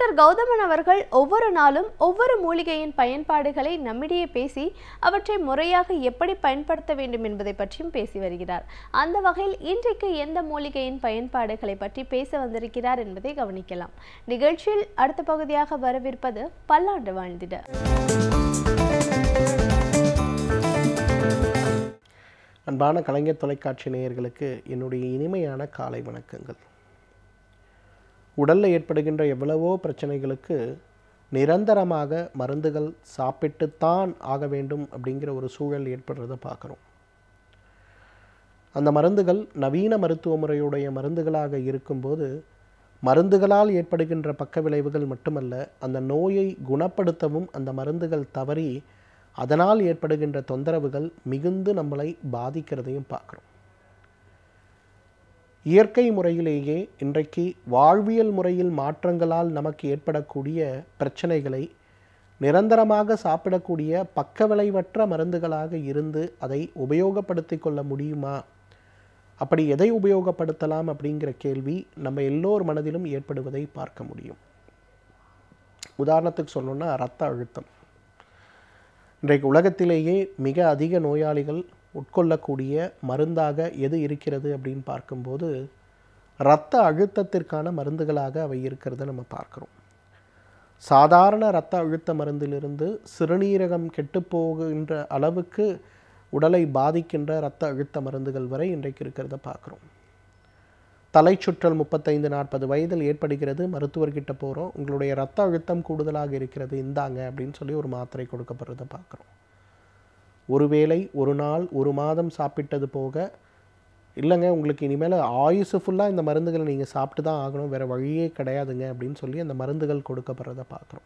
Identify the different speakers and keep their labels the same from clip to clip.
Speaker 1: Doctor Gowthaman அவர்கள் ஒவ்வொரு நாளும் ஒவ்வொரு மூலிகையின் பயன்பாடுகளை நம்மிடையே பேசி அவற்றை முறையாக எப்படி பயன்படுத்த வேண்டும் என்பதை பற்றியும் பேசி வருகிறார். அந்த வகையில் இன்றைக்கு எந்த மூலிகையின் பயன்பாடுகளை பற்றி பேச வந்திருக்கிறார் என்பதை கவனிக்கலாம். நிகழ்ச்சியில் அடுத்த பகுதியாக வரவிருப்பது பல்லாண்டு வாழ்ந்திட.
Speaker 2: அன்பான கலைஞர் தொலைக்காட்சி நேயர்களுக்கு என்னுடைய இனிமையான காலை வணக்கங்கள். உடலில் ஏற்படுகின்ற எவ்வளவோ பிரச்சனைகளுக்கு நிரந்தரமாக மருந்துகள் சாப்பிட்டுத்தான் ஆக வேண்டும் அப்படிங்கிற ஒரு சூழல் ஏற்படுறதை பார்க்குறோம். அந்த மருந்துகள் நவீன மருத்துவ முறையுடைய மருந்துகளாக இருக்கும்போது மருந்துகளால் ஏற்படுகின்ற பக்க விளைவுகள் மட்டுமல்ல, அந்த நோயை குணப்படுத்தவும் அந்த மருந்துகள் தவறி அதனால் ஏற்படுகின்ற தொந்தரவுகள் மிகுந்து நம்மளை பாதிக்கிறதையும் பார்க்குறோம். இயற்கை முறையிலேயே இன்றைக்கு வாழ்வியல் முறையில் மாற்றங்களால் நமக்கு ஏற்படக்கூடிய பிரச்சனைகளை நிரந்தரமாக சாப்பிடக்கூடிய பக்க விளைவற்ற மருந்துகளாக இருந்து அதை உபயோகப்படுத்தி கொள்ள முடியுமா, அப்படி எதை உபயோகப்படுத்தலாம் அப்படிங்கிற கேள்வி நம்ம எல்லோர் மனதிலும் ஏற்படுவதை பார்க்க முடியும். உதாரணத்துக்கு சொல்லணும்னா இரத்த அழுத்தம். இன்றைக்கு உலகத்திலேயே மிக அதிக நோயாளிகள் உட்கொள்ளக்கூடிய மருந்தாக எது இருக்கிறது அப்படின்னு பார்க்கும்போது இரத்த அழுத்தத்திற்கான மருந்துகளாக அவை இருக்கிறத நம்ம பார்க்குறோம். சாதாரண இரத்த அழுத்த மருந்திலிருந்து சிறுநீரகம் கெட்டுப்போகின்ற அளவுக்கு உடலை பாதிக்கின்ற இரத்த அழுத்த மருந்துகள் வரை இன்றைக்கு இருக்கிறத பார்க்குறோம். தலை சுற்றல் 35-40 வயதில் ஏற்படுகிறது, மருத்துவர்கிட்ட போகிறோம், உங்களுடைய இரத்த அழுத்தம் கூடுதலாக இருக்கிறது, இந்தாங்க அப்படின்னு சொல்லி ஒரு மாத்திரை கொடுக்கப்படுறத பார்க்குறோம். ஒருவேளை ஒரு நாள் ஒரு மாதம் சாப்பிட்டது போக, இல்லைங்க உங்களுக்கு இனிமேல் ஆயுசு ஃபுல்லாக இந்த மருந்துகளை நீங்கள் சாப்பிட்டு தான் ஆகணும், வேறு வழியே கிடையாதுங்க அப்படின்னு சொல்லி அந்த மருந்துகள் கொடுக்கப்படுறத பார்க்குறோம்.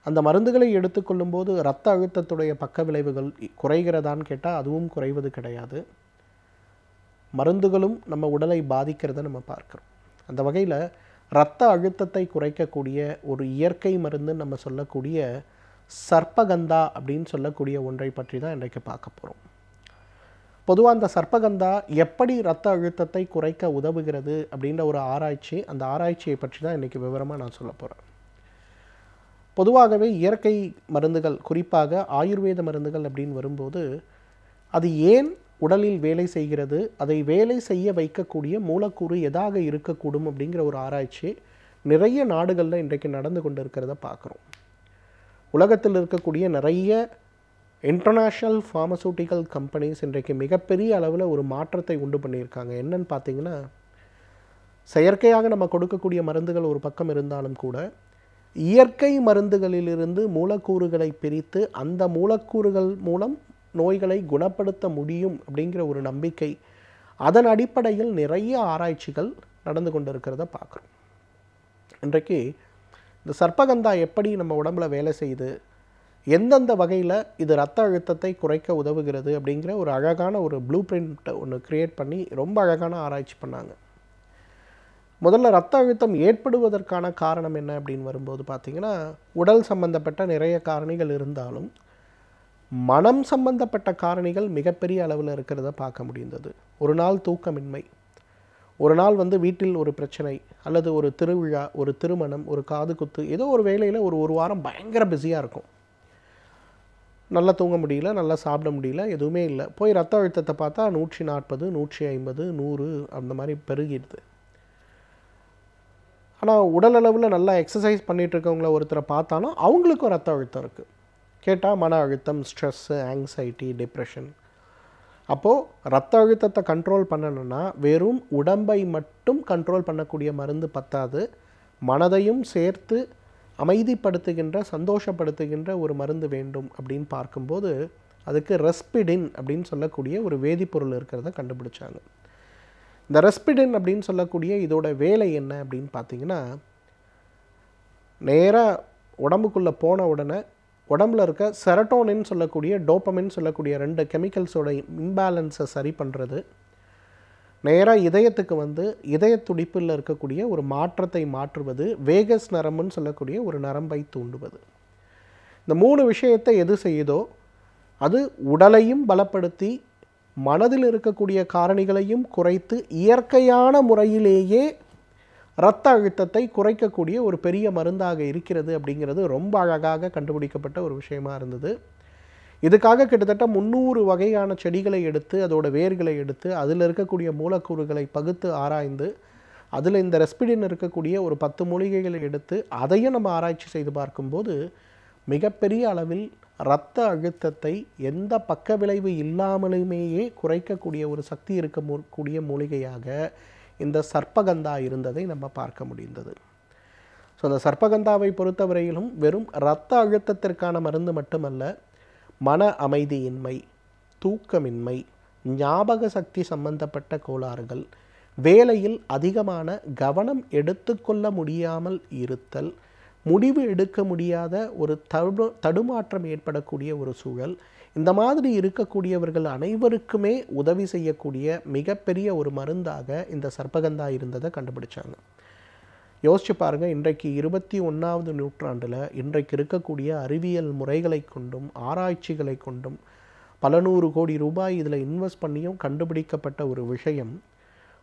Speaker 2: அந்த மருந்துகளை எடுத்துக்கொள்ளும் போது இரத்த அழுத்தத்துடைய பக்க விளைவுகள் குறைகிறதான்னு கேட்டால் அதுவும் குறைவது கிடையாது. மருந்துகளும் நம்ம உடலை பாதிக்கிறத நம்ம பார்க்குறோம். அந்த வகையில் இரத்த அழுத்தத்தை குறைக்கக்கூடிய ஒரு இயற்கை மருந்து நம்ம சொல்லக்கூடிய சர்ப்பகந்தா அப்படின்னு சொல்லக்கூடிய ஒன்றை பற்றி தான் இன்றைக்கு பார்க்க போகிறோம். பொதுவாக அந்த சர்ப்பகந்தா எப்படி இரத்த அழுத்தத்தை குறைக்க உதவுகிறது அப்படின்ற ஒரு ஆராய்ச்சி, அந்த ஆராய்ச்சியை பற்றி தான் இன்றைக்கி விவரமாக நான் சொல்ல போகிறேன். பொதுவாகவே இயற்கை மருந்துகள், குறிப்பாக ஆயுர்வேத மருந்துகள் அப்படின்னு வரும்போது அது ஏன் உடலில் வேலை செய்கிறது, அதை வேலை செய்ய வைக்கக்கூடிய மூலக்கூறு எதாக இருக்கக்கூடும் அப்படிங்கிற ஒரு ஆராய்ச்சி நிறைய நாடுகளில் இன்றைக்கு நடந்து கொண்டு இருக்கிறத பார்க்குறோம். உலகத்தில் இருக்கக்கூடிய நிறைய இன்டர்நேஷ்னல் ஃபார்மசூட்டிக்கல் கம்பெனிஸ் இன்றைக்கு மிகப்பெரிய அளவில் ஒரு மாற்றத்தை உண்டு பண்ணியிருக்காங்க. என்னன்னு பார்த்தீங்கன்னா, செயற்கையாக நம்ம கொடுக்கக்கூடிய மருந்துகள் ஒரு பக்கம் இருந்தாலும் கூட இயற்கை மருந்துகளிலிருந்து மூலக்கூறுகளை பிரித்து அந்த மூலக்கூறுகள் மூலம் நோய்களை குணப்படுத்த முடியும் அப்படிங்கிற ஒரு நம்பிக்கை, அதன் அடிப்படையில் நிறைய ஆராய்ச்சிகள் நடந்து கொண்டு இருக்கிறத பார்க்குறோம். இன்றைக்கு இந்த சர்ப்பகந்தா எப்படி நம்ம உடம்புல வேலை செய்யுது, எந்தெந்த வகையில் இது இரத்த அழுத்தத்தை குறைக்க உதவுகிறது அப்படிங்கிற ஒரு அழகான ஒரு ப்ளூ பிரிண்ட் ஒன்று க்ரியேட் பண்ணி ரொம்ப அழகான ஆராய்ச்சி பண்ணாங்க. முதல்ல இரத்த அழுத்தம் ஏற்படுவதற்கான காரணம் என்ன அப்படின்னு வரும்போது பார்த்திங்கன்னா, உடல் சம்பந்தப்பட்ட நிறைய காரணிகள் இருந்தாலும் மனம் சம்பந்தப்பட்ட காரணிகள் மிகப்பெரிய அளவில் இருக்கிறத பார்க்க முடிந்தது. ஒரு நாள் தூக்கமின்மை, ஒரு நாள் வீட்டில் ஒரு பிரச்சனை, அல்லது ஒரு திருவிழா, ஒரு திருமணம், ஒரு காது குத்து, ஏதோ ஒரு வேலையில் ஒரு வாரம் பயங்கர பிஸியாக இருக்கும். நல்லா தூங்க முடியல, நல்லா சாப்பிட முடியல, எதுவுமே இல்லை. போய் ரத்த அழுத்தத்தை பார்த்தா 140, 150, 100 அந்த மாதிரி பெருகிடுது. ஆனால் உடலளவில் நல்லா எக்ஸசைஸ் பண்ணிகிட்டு இருக்கவங்கள ஒருத்தரை பார்த்தாலும் அவங்களுக்கும் ரத்த அழுத்தம் இருக்குது. கேட்டால் மன அழுத்தம், ஸ்ட்ரெஸ்ஸு, ஆங்ஸைட்டி, டிப்ரெஷன். அப்போது இரத்த அழுத்தத்தை கண்ட்ரோல் பண்ணணும்னா வெறும் உடம்பை மட்டும் கண்ட்ரோல் பண்ணக்கூடிய மருந்து பத்தாது, மனதையும் சேர்த்து அமைதிப்படுத்துகின்ற, சந்தோஷப்படுத்துகின்ற ஒரு மருந்து வேண்டும் அப்படின்னு பார்க்கும்போது அதுக்கு ரெஸ்பிடின் அப்படின்னு சொல்லக்கூடிய ஒரு வேதிப்பொருள் இருக்கிறத கண்டுபிடிச்சாங்க. இந்த ரெஸ்பிடின் அப்படின்னு சொல்லக்கூடிய இதோட வேலை என்ன அப்படின்னு பார்த்தீங்கன்னா, நேராக உடம்புக்குள்ளே போன உடனே உடம்புல இருக்க செரட்டோனின் சொல்லக்கூடிய, டோப்பமின் சொல்லக்கூடிய 2 கெமிக்கல்ஸோட இம்பேலன்ஸை சரி பண்ணுறது, நேராக இதயத்துக்கு இதய துடிப்பில் இருக்கக்கூடிய ஒரு மாற்றத்தை மாற்றுவது, வேகஸ் நரம்புன்னு சொல்லக்கூடிய ஒரு நரம்பை தூண்டுவது. இந்த 3 விஷயத்தை எது செய்யுதோ அது உடலையும் பலப்படுத்தி மனதில் இருக்கக்கூடிய காரணிகளையும் குறைத்து இயற்கையான முறையிலேயே இரத்த அழுத்தத்தை குறைக்கக்கூடிய ஒரு பெரிய மருந்தாக இருக்கிறது அப்படிங்கிறது ரொம்ப அழகாக கண்டுபிடிக்கப்பட்ட ஒரு விஷயமா இருந்தது. இதுக்காக கிட்டத்தட்ட 300 வகையான செடிகளை எடுத்து அதோட வேர்களை எடுத்து அதில் இருக்கக்கூடிய மூலக்கூறுகளை பகுத்து ஆராய்ந்து அதில் இந்த ரெஸ்பிடின் இருக்கக்கூடிய ஒரு 10 மூலிகைகளை எடுத்து அதையும் நம்ம ஆராய்ச்சி செய்து பார்க்கும்போது மிகப்பெரிய அளவில் இரத்த அழுத்தத்தை எந்த பக்க விளைவு இல்லாமலுமேயே குறைக்கக்கூடிய ஒரு சக்தி இருக்கக்கூடிய மூலிகையாக இந்த சர்ப்பகந்தா இருந்ததை நம்ம பார்க்க முடிந்தது. ஸோ அந்த சர்ப்பகந்தாவை பொறுத்தவரையிலும் வெறும் இரத்த அழுத்தத்திற்கான மருந்து மட்டுமல்ல, மன அமைதியின்மை, தூக்கமின்மை, ஞாபக சக்தி சம்பந்தப்பட்ட கோளாறுகள், வேலையில் அதிகமான கவனம் எடுத்துக்கொள்ள முடியாமல் இருத்தல், முடிவு எடுக்க முடியாத ஒரு தடுமாற்றம் ஏற்படக்கூடிய ஒரு சூழல், இந்த மாதிரி இருக்கக்கூடியவர்கள் அனைவருக்குமே உதவி செய்யக்கூடிய மிகப்பெரிய ஒரு மருந்தாக இந்த சர்ப்பகந்தா இருந்ததை கண்டுபிடிச்சாங்க. யோசிச்சு பாருங்க, இன்றைக்கு 21வது நூற்றாண்டில் இன்றைக்கு இருக்கக்கூடிய அறிவியல் முறைகளை கொண்டும் ஆராய்ச்சிகளை கொண்டும் பல 100 கோடி ரூபாய் இதில் இன்வெஸ்ட் பண்ணியும் கண்டுபிடிக்கப்பட்ட ஒரு விஷயம்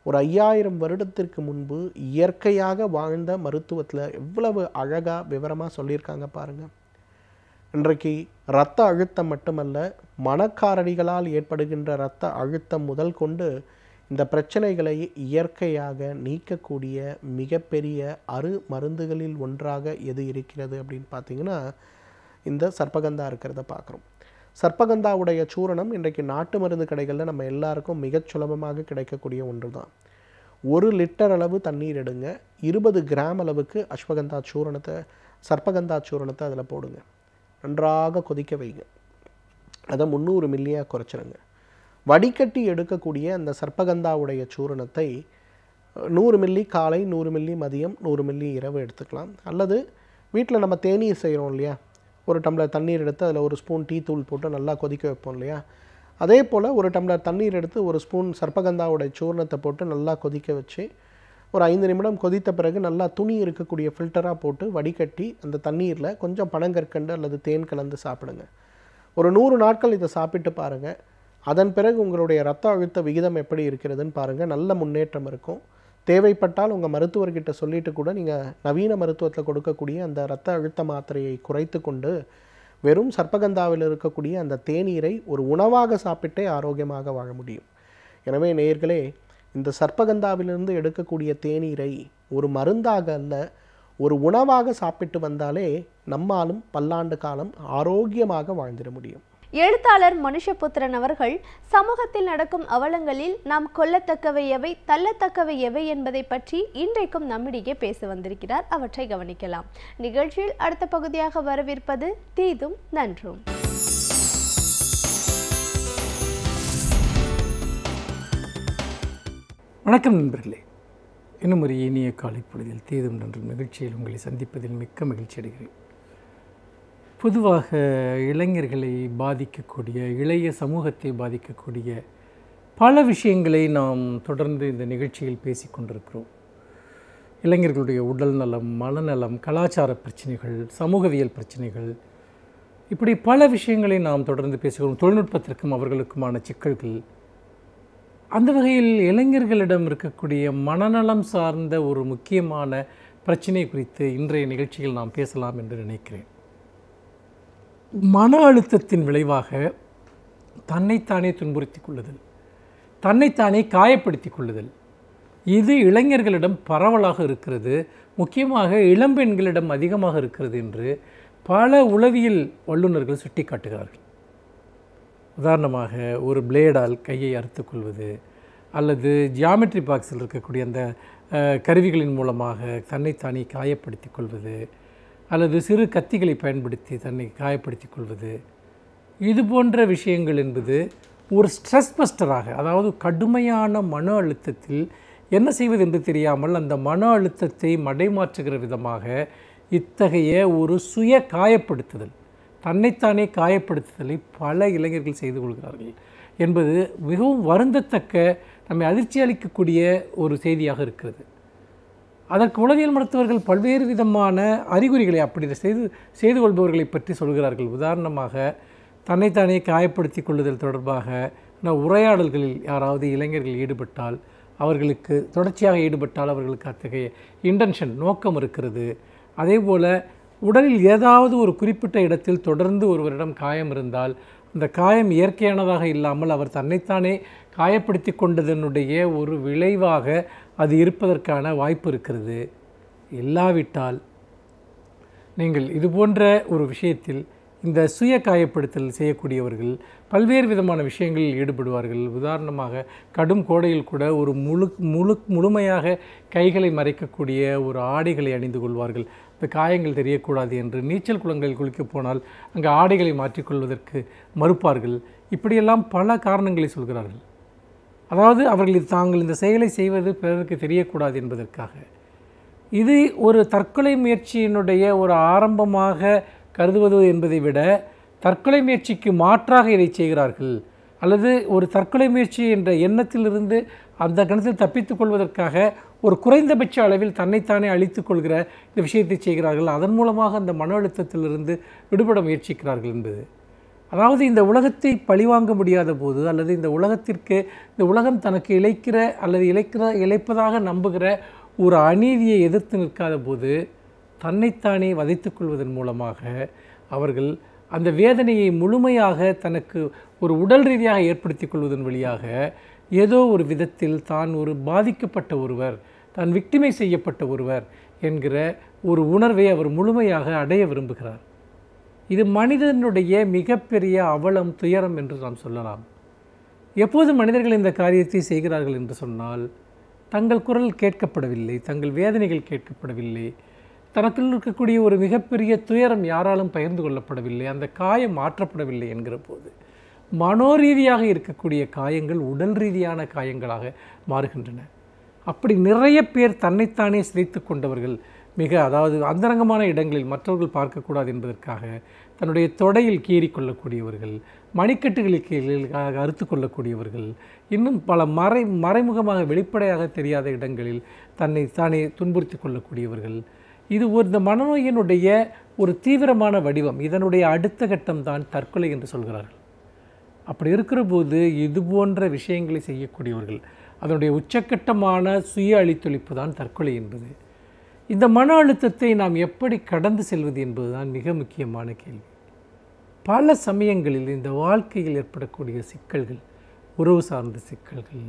Speaker 2: ஒரு 5000 வருடத்திற்கு முன்பு இயற்கையாக வாழ்ந்த மருத்துவத்தில் எவ்வளவு அழகாக விவரமாக சொல்லியிருக்காங்க பாருங்கள். இன்றைக்கு இரத்த அழுத்தம் மட்டுமல்ல, மனக்காரணிகளால் ஏற்படுகின்ற இரத்த அழுத்தம் முதல் கொண்டு இந்த பிரச்சனைகளை இயற்கையாக நீக்கக்கூடிய மிகப்பெரிய மருந்துகளில் ஒன்றாக எது இருக்கிறது அப்படின்னு பார்த்தீங்கன்னா இந்த சர்ப்பகந்தா இருக்கிறத பார்க்குறோம். சர்ப்பகந்தாவுடைய சூரணம் இன்றைக்கு நாட்டு மருந்து கடைகளில் நம்ம எல்லாருக்கும் மிகச் சுலபமாக கிடைக்கக்கூடிய ஒன்று தான். 1 லிட்டர் அளவு தண்ணீர் எடுங்க, 20 கிராம் அளவுக்கு சர்ப்பகந்தா சூரணத்தை அதில் போடுங்க, நன்றாக கொதிக்க வைங்க, அதை 300 மில்லியாக குறைச்சிருங்க. வடிகட்டி எடுக்கக்கூடிய அந்த சர்ப்பகந்தாவுடைய சூரணத்தை 100 மில்லி காலை, 100 மில்லி மதியம், 100 மில்லி இரவு எடுத்துக்கலாம். அல்லது வீட்டில் நம்ம தேநீர் செய்கிறோம் இல்லையா, ஒரு டம்ளர் தண்ணீர் எடுத்து அதில் 1 ஸ்பூன் டீ தூள் போட்டு நல்லா கொதிக்க வைப்போம் இல்லையா, அதே போல் 1 டம்ளர் தண்ணீர் எடுத்து 1 ஸ்பூன் சர்ப்பகந்தாவுடைய சூர்ணத்தை போட்டு நல்லா கொதிக்க வச்சு ஒரு 5 நிமிடம் கொதித்த பிறகு நல்லா துணி இருக்கக்கூடிய ஃபில்டராக போட்டு வடிகட்டி அந்த தண்ணீரில் கொஞ்சம் பனங்கற்கண்டு அல்லது தேன் கலந்து சாப்பிடுங்க. ஒரு 100 நாட்கள் இதை சாப்பிட்டு பாருங்கள். அதன் பிறகு உங்களுடைய இரத்த அழுத்த விகிதம் எப்படி இருக்கிறதுன்னு பாருங்கள், நல்ல முன்னேற்றம் இருக்கும். தேவைப்பட்டால் உங்கள் மருத்துவர்கிட்ட சொல்லிட்டு கூட நீங்கள் நவீன மருத்துவத்தில் கொடுக்கக்கூடிய அந்த இரத்த அழுத்த மாத்திரையை குறைத்து கொண்டு வெறும் சர்ப்பகந்தாவில் இருக்கக்கூடிய அந்த தேநீரை ஒரு உணவாக சாப்பிட்டே ஆரோக்கியமாக வாழ முடியும். எனவே நேயர்களே, இந்த சர்ப்பகந்தாவிலிருந்து எடுக்கக்கூடிய தேநீரை ஒரு மருந்தாக அல்ல, ஒரு உணவாக சாப்பிட்டு வந்தாலே நம்மாலும் பல்லாண்டு காலம் ஆரோக்கியமாக வாழ்ந்திட முடியும்.
Speaker 1: எழுத்தாளர் மனுஷபுத்திரன் அவர்கள் சமூகத்தில் நடக்கும் அவலங்களில் நாம் கொல்லத்தக்கவை எவை, தள்ளத்தக்கவை எவை என்பதை பற்றி இன்றைக்கும் நம்மிடையே பேச வந்திருக்கிறார். அவற்றை கவனிக்கலாம். நிகழ்ச்சியில் அடுத்த பகுதியாக வரவிருப்பது தீதும் நன்றும்.
Speaker 3: வணக்கம் நண்பர்களே, இன்னும் ஒரு இனிய காலை பொழுதில் தீதும் நன்றும் நிகழ்ச்சியில் உங்களை சந்திப்பதில் மிக்க மகிழ்ச்சி அடைகிறேன். பொதுவாக இளைஞர்களை பாதிக்கக்கூடிய, இளைய சமூகத்தை பாதிக்கக்கூடிய பல விஷயங்களை நாம் தொடர்ந்து இந்த நிகழ்ச்சியில் பேசி கொண்டிருக்கிறோம். இளைஞர்களுடைய உடல் நலம், மனநலம், கலாச்சார பிரச்சனைகள், சமூகவியல் பிரச்சனைகள், இப்படி பல விஷயங்களை நாம் தொடர்ந்து பேசுகிறோம். தொழில்நுட்பத்திற்கும் அவர்களுக்குமான சிக்கல்கள். அந்த வகையில் இளைஞர்களிடம் இருக்கக்கூடிய மனநலம் சார்ந்த ஒரு முக்கியமான பிரச்சனை குறித்து இன்றைய நிகழ்ச்சியில் நாம் பேசலாம் என்று நினைக்கிறேன். மன அழுத்தத்தின் விளைவாக தன்னைத்தானே துன்புறுத்தி கொள்ளுதல், தன்னைத்தானே காயப்படுத்தி கொள்ளுதல், இது இளைஞர்களிடம் பரவலாக இருக்கிறது. முக்கியமாக இளம்பெண்களிடம் அதிகமாக இருக்கிறது என்று பல உளவியல் வல்லுநர்கள் சுட்டிக்காட்டுகிறார்கள். உதாரணமாக ஒரு பிளேடால் கையை அறுத்துக்கொள்வது, அல்லது ஜியாமெட்ரி பாக்ஸில் இருக்கக்கூடிய அந்த கருவிகளின் மூலமாக தன்னைத்தானே காயப்படுத்தி கொள்வது, அல்லது சிறு கத்திகளை பயன்படுத்தி தன்னை காயப்படுத்தி கொள்வது, இது போன்ற விஷயங்கள் என்பது ஒரு ஸ்ட்ரெஸ் பஸ்டராக, அதாவது கடுமையான மன அழுத்தத்தில் என்ன செய்வது என்று தெரியாமல் அந்த மன அழுத்தத்தை மடைமாற்றுகிற விதமாக இத்தகைய ஒரு சுய காயப்படுத்துதல், தன்னைத்தானே காயப்படுத்துதலை பல இளைஞர்கள் செய்து கொள்கிறார்கள் என்பது மிகவும் வருந்தத்தக்க, நம்மை அதிர்ச்சி அளிக்கக்கூடிய ஒரு செய்தியாக இருக்கிறது. அதற்கு உளவியல் மருத்துவர்கள் பல்வேறு விதமான அறிகுறிகளை அப்படி செய்து கொள்பவர்களை பற்றி சொல்கிறார்கள். உதாரணமாக தன்னைத்தானே காயப்படுத்தி கொள்ளுதல் தொடர்பாக உரையாடல்களில் யாராவது இளைஞர்கள் ஈடுபட்டால் அவர்களுக்கு தொடர்ச்சியாக ஈடுபட்டால் அவர்களுக்கு அத்தகைய இன்டென்ஷன் நோக்கம் இருக்கிறது. அதே போல் உடலில் ஏதாவது ஒரு குறிப்பிட்ட இடத்தில் தொடர்ந்து ஒருவரிடம் காயம் இருந்தால் அந்த காயம் இயற்கையானதாக இல்லாமல் அவர் தன்னைத்தானே காயப்படுத்தி கொண்டதனுடைய ஒரு விளைவாக அது இருப்பதற்கான வாய்ப்பு இருக்கிறது. இல்லாவிட்டால் நீங்கள் இது போன்ற ஒரு விஷயத்தில் இந்த சுய காயப்படுத்தல் செய்யக்கூடியவர்கள் பல்வேறு விதமான விஷயங்களில் ஈடுபடுவார்கள். உதாரணமாக கடும் கோடையில் கூட ஒரு முழுமையாக கைகளை மறைக்கக்கூடிய ஒரு ஆடைகளை அணிந்து கொள்வார்கள். இந்த காயங்கள் தெரியக்கூடாது என்று நீச்சல் குளங்களில் குளிக்கப் போனால் அங்கே ஆடைகளை மாற்றிக்கொள்வதற்கு மறுப்பார்கள். இப்படியெல்லாம் பல காரணங்களை சொல்கிறார்கள். அதாவது அவர்கள் தாங்கள் இந்த செயலை செய்வது பிறருக்கு தெரியக்கூடாது என்பதற்காக. இது ஒரு தற்கொலை முயற்சியினுடைய ஒரு ஆரம்பமாக கருதுவது என்பதை விட தற்கொலை முயற்சிக்கு மாற்றாக இதை செய்கிறார்கள். அல்லது ஒரு தற்கொலை முயற்சி என்ற எண்ணத்திலிருந்து அந்த கணத்தில் தப்பித்துக் கொள்வதற்காக ஒரு குறைந்தபட்ச அளவில் தன்னைத்தானே அழித்துக் கொள்கிற இந்த விஷயத்தை செய்கிறார்கள். அதன் மூலமாக அந்த மன அழுத்தத்திலிருந்து விடுபட முயற்சிக்கிறார்கள் என்பது. அதாவது இந்த உலகத்தை பழிவாங்க முடியாத போது அல்லது இந்த உலகத்திற்கு இந்த உலகம் தனக்கு இழைக்கிற அல்லது இழைப்பதாக நம்புகிற ஒரு அநீதியை எதிர்த்து நிற்காத போது தன்னைத்தானே வதைத்துக் கொள்வதன் மூலமாக அவர்கள் அந்த வேதனையை முழுமையாக தனக்கு ஒரு உடல் ரீதியாக ஏற்படுத்திக் கொள்வதன் வழியாக ஏதோ ஒரு விதத்தில் தான் ஒரு பாதிக்கப்பட்ட ஒருவர், தான் விக்டிமை செய்யப்பட்ட ஒருவர் என்கிற ஒரு உணர்வை அவர் முழுமையாக அடைய விரும்புகிறார். இது மனிதனுடைய மிகப்பெரிய அவலம், துயரம் என்று நாம் சொல்லலாம். எப்போது மனிதர்கள் இந்த காரியத்தை செய்கிறார்கள் என்று சொன்னால் தங்கள் குரல் கேட்கப்படவில்லை, தங்கள் வேதனைகள் கேட்கப்படவில்லை, தனக்குள் இருக்கக்கூடிய ஒரு மிகப்பெரிய துயரம் யாராலும் பகிர்ந்து கொள்ளப்படவில்லை, அந்த காயம் மாற்றப்படவில்லை என்கிற போது மனோரீதியாக இருக்கக்கூடிய காயங்கள் உடல் ரீதியான காயங்களாக மாறுகின்றன. அப்படி நிறைய பேர் தன்னைத்தானே சிதைத்து கொண்டவர்கள் அதாவது அந்தரங்கமான இடங்களில் மற்றவர்கள் பார்க்கக்கூடாது என்பதற்காக தன்னுடைய தொடையில் கீறி கொள்ளக்கூடியவர்கள், மணிக்கட்டுகளில் கீழாக அறுத்து கொள்ளக்கூடியவர்கள், இன்னும் பல மறைமுகமாக வெளிப்படையாக தெரியாத இடங்களில் தானே துன்புறுத்தி கொள்ளக்கூடியவர்கள். இது இந்த மனநோயினுடைய ஒரு தீவிரமான வடிவம். இதனுடைய அடுத்த கட்டம்தான் தற்கொலை என்று சொல்கிறார்கள். அப்படி இருக்கிற போது இது போன்ற விஷயங்களை செய்யக்கூடியவர்கள் அதனுடைய உச்சக்கட்டமான சுய அழித்தொழிப்பு தான் தற்கொலை என்பது. இந்த மன அழுத்தத்தை நாம் எப்படி கடந்து செல்வது என்பதுதான் மிக முக்கியமான கேள்வி. பல சமயங்களில் இந்த வாழ்க்கையில் ஏற்படக்கூடிய சிக்கல்கள், உறவு சார்ந்த சிக்கல்கள்,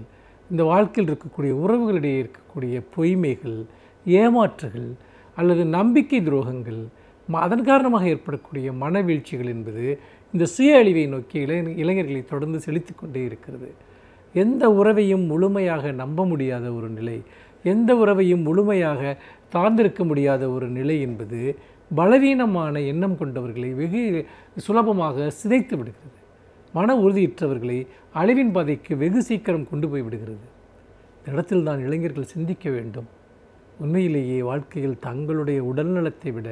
Speaker 3: இந்த வாழ்க்கையில் இருக்கக்கூடிய உறவுகளிடையே இருக்கக்கூடிய பொய்மைகள், ஏமாற்றுகள் அல்லது நம்பிக்கை துரோகங்கள், அதன் காரணமாக ஏற்படக்கூடிய மனவீழ்ச்சிகள் என்பது இந்த சுய அழிவை நோக்கி இளைஞர்களை தொடர்ந்து செலுத்தி கொண்டே இருக்கிறது. எந்த உறவையும் முழுமையாக நம்ப முடியாத ஒரு நிலை, எந்த உறவையும் முழுமையாக சார்ந்திருக்க முடியாத ஒரு நிலை என்பது பலவீனமான எண்ணம் கொண்டவர்களை வெகு சுலபமாக சிதைத்து விடுகிறது. மன உறுதியற்றவர்களை அழிவின் பாதைக்கு வெகு சீக்கிரம் கொண்டு போய் விடுகிறது. இந்த இடத்தில் தான் இளைஞர்கள் சிந்திக்க வேண்டும். உண்மையிலேயே வாழ்க்கையில் தங்களுடைய உடல்நலத்தை விட,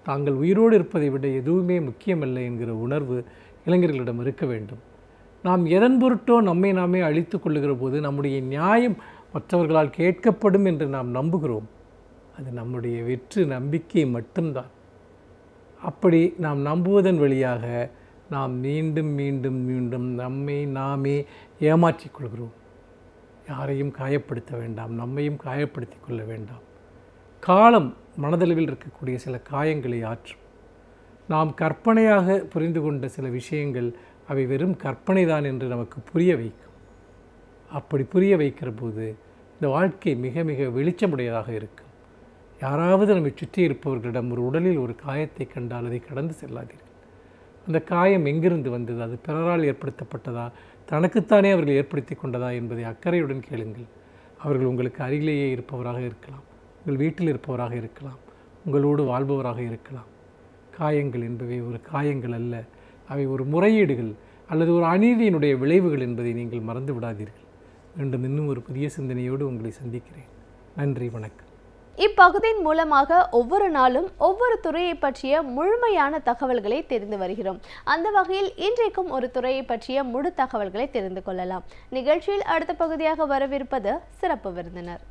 Speaker 3: தாங்கள் உயிரோடு இருப்பதை விட எதுவுமே முக்கியமல்ல என்கிற உணர்வு இளைஞர்களிடம் இருக்க வேண்டும். நாம் எதன் பொருட்டோ நம்மை நாமே அழித்து கொள்ளுகிற போது நம்முடைய நியாயம் மற்றவர்களால் கேட்கப்படும் என்று நாம் நம்புகிறோம். அது நம்முடைய வெற்று நம்பிக்கை மட்டும்தான். அப்படி நாம் நம்புவதன் வழியாக நாம் மீண்டும் மீண்டும் மீண்டும் நம்மை நாமே ஏமாற்றிக் கொள்கிறோம். யாரையும் காயப்படுத்த வேண்டாம், நம்மையும் காயப்படுத்தி கொள்ள வேண்டாம். காலம் மனதளவில் இருக்கக்கூடிய சில காயங்களை ஆற்றும். நாம் கற்பனையாக புரிந்து கொண்ட சில விஷயங்கள் அவை வெறும் கற்பனை தான் என்று நமக்கு புரிய வைக்கும். அப்படி புரிய வைக்கிற போது இந்த வாழ்க்கை மிக மிக வெளிச்சமுடையதாக இருக்கும். யாராவது நம்மை சுற்றி இருப்பவர்களிடம் ஒரு உடலில் ஒரு காயத்தை கண்டால் அதை கடந்து செல்லாதீர்கள். அந்த காயம் எங்கிருந்து வந்தது, அது பிறரால் ஏற்படுத்தப்பட்டதா, தனக்குத்தானே அவர்கள் ஏற்படுத்தி கொண்டதா என்பதை அக்கறையுடன் கேளுங்கள். அவர்கள் உங்களுக்கு அருகிலேயே இருப்பவராக இருக்கலாம், உங்கள் வீட்டில் இருப்பவராக இருக்கலாம், உங்களோடு வாழ்பவராக இருக்கலாம். காயங்கள் என்பவை ஒரு காயங்கள் அல்ல, அவை ஒரு முறையீடுகள் அல்லது ஒரு அநீதியினுடைய விளைவுகள் என்பதை நீங்கள் மறந்து விடாதீர்கள். மீண்டும் இன்னும் ஒரு புதிய சிந்தனையோடு உங்களை சந்திக்கிறேன். நன்றி, வணக்கம்.
Speaker 1: இப்பகுதியின் மூலமாக ஒவ்வொரு நாளும் ஒவ்வொரு துறையை பற்றிய முழுமையான தகவல்களை தெரிந்து வருகிறோம். அந்த வகையில் இன்றைக்கும் ஒரு துறையை பற்றிய முழு தகவல்களை தெரிந்து கொள்ளலாம். நிகழ்ச்சியில் அடுத்த பகுதியாக வரவிருப்பது சிறப்பு விருந்தினர்.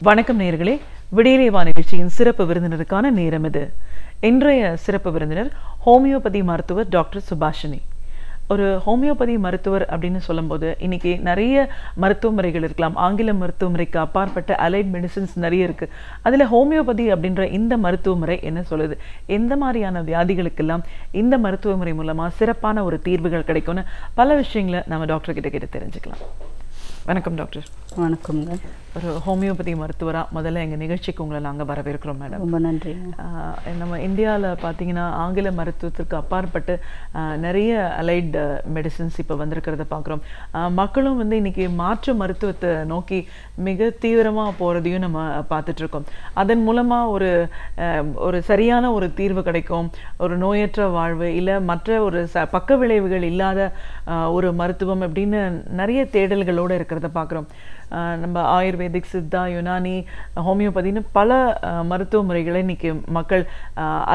Speaker 4: வணக்கம் நேயர்களே, விடியலை வா நிகழ்ச்சியின் சிறப்பு விருந்தினருக்கான நேரம் இது. இன்றைய சிறப்பு விருந்தினர் ஹோமியோபதி மருத்துவர் டாக்டர் சுபாஷினி. ஒரு ஹோமியோபதி மருத்துவர் அப்படின்னு சொல்லும்போது இன்னைக்கு நிறைய மருத்துவ முறைகள் இருக்கலாம். ஆங்கில மருத்துவ முறைக்கு அப்பாற்பட்ட அலைட் மெடிசின்ஸ் நிறைய இருக்குது. அதில் ஹோமியோபதி அப்படின்ற இந்த மருத்துவ முறை என்ன சொல்லுது, எந்த மாதிரியான வியாதிகளுக்கெல்லாம் இந்த மருத்துவ முறை மூலமாக சிறப்பான ஒரு தீர்வுகள் கிடைக்கும்னு பல விஷயங்களை நம்ம டாக்டர் கிட்ட கேட்டு தெரிஞ்சுக்கலாம். வணக்கம் டாக்டர்.
Speaker 5: வணக்கம்ங்க.
Speaker 4: ஒரு ஹோமியோபதி மருத்துவராக முதல்ல எங்கள் நிகழ்ச்சிக்கு உங்களை நாங்கள் வரவேற்கிறோம் மேடம்.
Speaker 5: ரொம்ப நன்றி.
Speaker 4: நம்ம இந்தியாவில் பார்த்தீங்கன்னா ஆங்கில மருத்துவத்திற்கு அப்பாற்பட்டு நிறைய அலைட் மெடிசின்ஸ் இப்போ வந்திருக்கிறத பார்க்குறோம். மக்களும் வந்து இன்றைக்கி மாற்று மருத்துவத்தை நோக்கி மிக தீவிரமாக போகிறதையும் நம்ம பார்த்துட்ருக்கோம். அதன் மூலமாக ஒரு சரியான ஒரு தீர்வு கிடைக்கும், ஒரு நோயற்ற வாழ்வு, இல்லை மற்ற ஒரு பக்க விளைவுகள் இல்லாத ஒரு மருத்துவம் அப்படின்னு நிறைய தேடல்களோடு இருக்கிறத பார்க்குறோம். நம்ம ஆயுர்வேதிக், சித்தா, யுனானி, ஹோமியோபதினு பல மருத்துவ முறைகளை இன்றைக்கி மக்கள்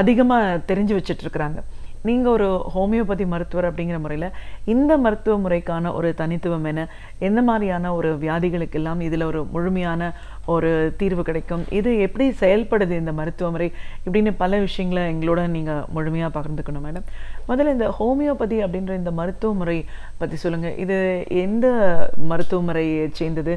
Speaker 4: அதிகமாக தெரிஞ்சு வச்சிட்ருக்குறாங்க. நீங்கள் ஒரு ஹோமியோபதி மருத்துவர் அப்படிங்கிற முறையில் இந்த மருத்துவ முறைக்கான ஒரு தனித்துவம் என்ன, எந்த மாதிரியான ஒரு வியாதிகளுக்கெல்லாம் இதில் ஒரு முழுமையான ஒரு தீர்வு கிடைக்கும், இது எப்படி செயல்படுது இந்த மருத்துவ முறை, இப்படின்னு பல விஷயங்களை எங்களோட நீங்கள் முழுமையாக பகிர்ந்துக்கணும் மேடம். முதல்ல இந்த ஹோமியோபதி அப்படின்ற இந்த மருத்துவ முறை பற்றி சொல்லுங்கள். இது எந்த மருத்துவ முறையை சேர்ந்தது,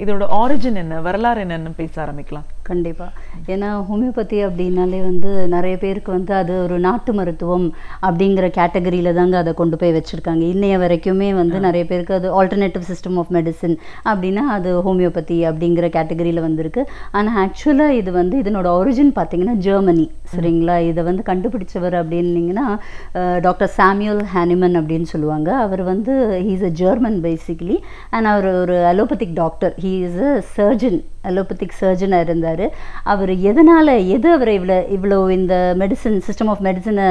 Speaker 4: இதோட ஆரிஜின் என்ன, வரலாறு என்னன்னு பேச ஆரம்பிக்கலாம்.
Speaker 5: கண்டிப்பாக. ஏன்னா ஹோமியோபதி அப்படின்னாலே வந்து நிறைய பேருக்கு வந்து அது ஒரு நாட்டு மருத்துவம் அப்படிங்கிற கேட்டகரியில் தாங்க அதை கொண்டு போய் வச்சுருக்காங்க. இன்னைய வரைக்குமே வந்து நிறைய பேருக்கு அது ஆல்டர்னேட்டிவ் சிஸ்டம் ஆஃப் மெடிசின் அப்படின்னா அது ஹோமியோபதி அப்படிங்கிற கேட்டகரியில் வந்திருக்கு. ஆனால் ஆக்சுவலாக இது வந்து இதனோட ஒரிஜின் பார்த்தீங்கன்னா ஜெர்மனி. சரிங்களா? இதை வந்து கண்டுபிடிச்சவர் அப்படின்னீங்கன்னா டாக்டர் சாமுவேல் ஹானிமன் அப்படின்னு சொல்லுவாங்க. அவர் வந்து he is a German basically. And அவர் ஒரு allopathic doctor, he is a surgeon, allopathic சர்ஜனாக இருந்தார். அவர் எது அவரை இவ்வளோ இந்த மெடிசன் சிஸ்டம் ஆஃப் மெடிசனை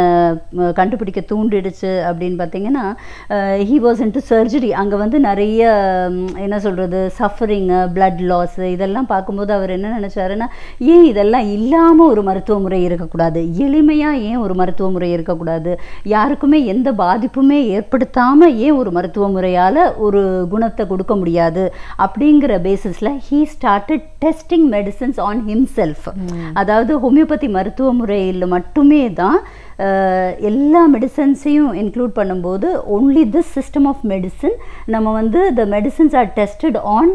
Speaker 5: கண்டுபிடிக்க தூண்டிடுச்சு அப்படின்னு பார்த்தீங்கன்னா ஹீ வாஸ் இன்டு சர்ஜரி. அங்கே வந்து நிறைய என்ன சொல்கிறது, சஃபரிங்கு, பிளட் லாஸ் இதெல்லாம் பார்க்கும்போது அவர் என்ன நினச்சாருன்னா, ஏன் இதெல்லாம் இல்லாமல் ஒரு மருத்துவ முறை இருக்கக்கூடாது, எளிமையாக ஏன் ஒரு மருத்துவ முறை இருக்கக்கூடாது, யாருக்குமே எந்த பாதிப்புமே ஏற்படுத்தாமல் ஏன் ஒரு மருத்துவ முறையால் ஒரு குணத்தை கொடுக்க முடியாது அப்படிங்கிற பேசிஸில் he started testing medicines on himself. அதாவது ஹோமியோபதி மருத்துவ முறையில் மட்டுமே தான் எல்லா மெடிசன்ஸையும் இன்க்ளூட் பண்ணும்போது only this system of medicine நம்ம வந்து the medicines are tested on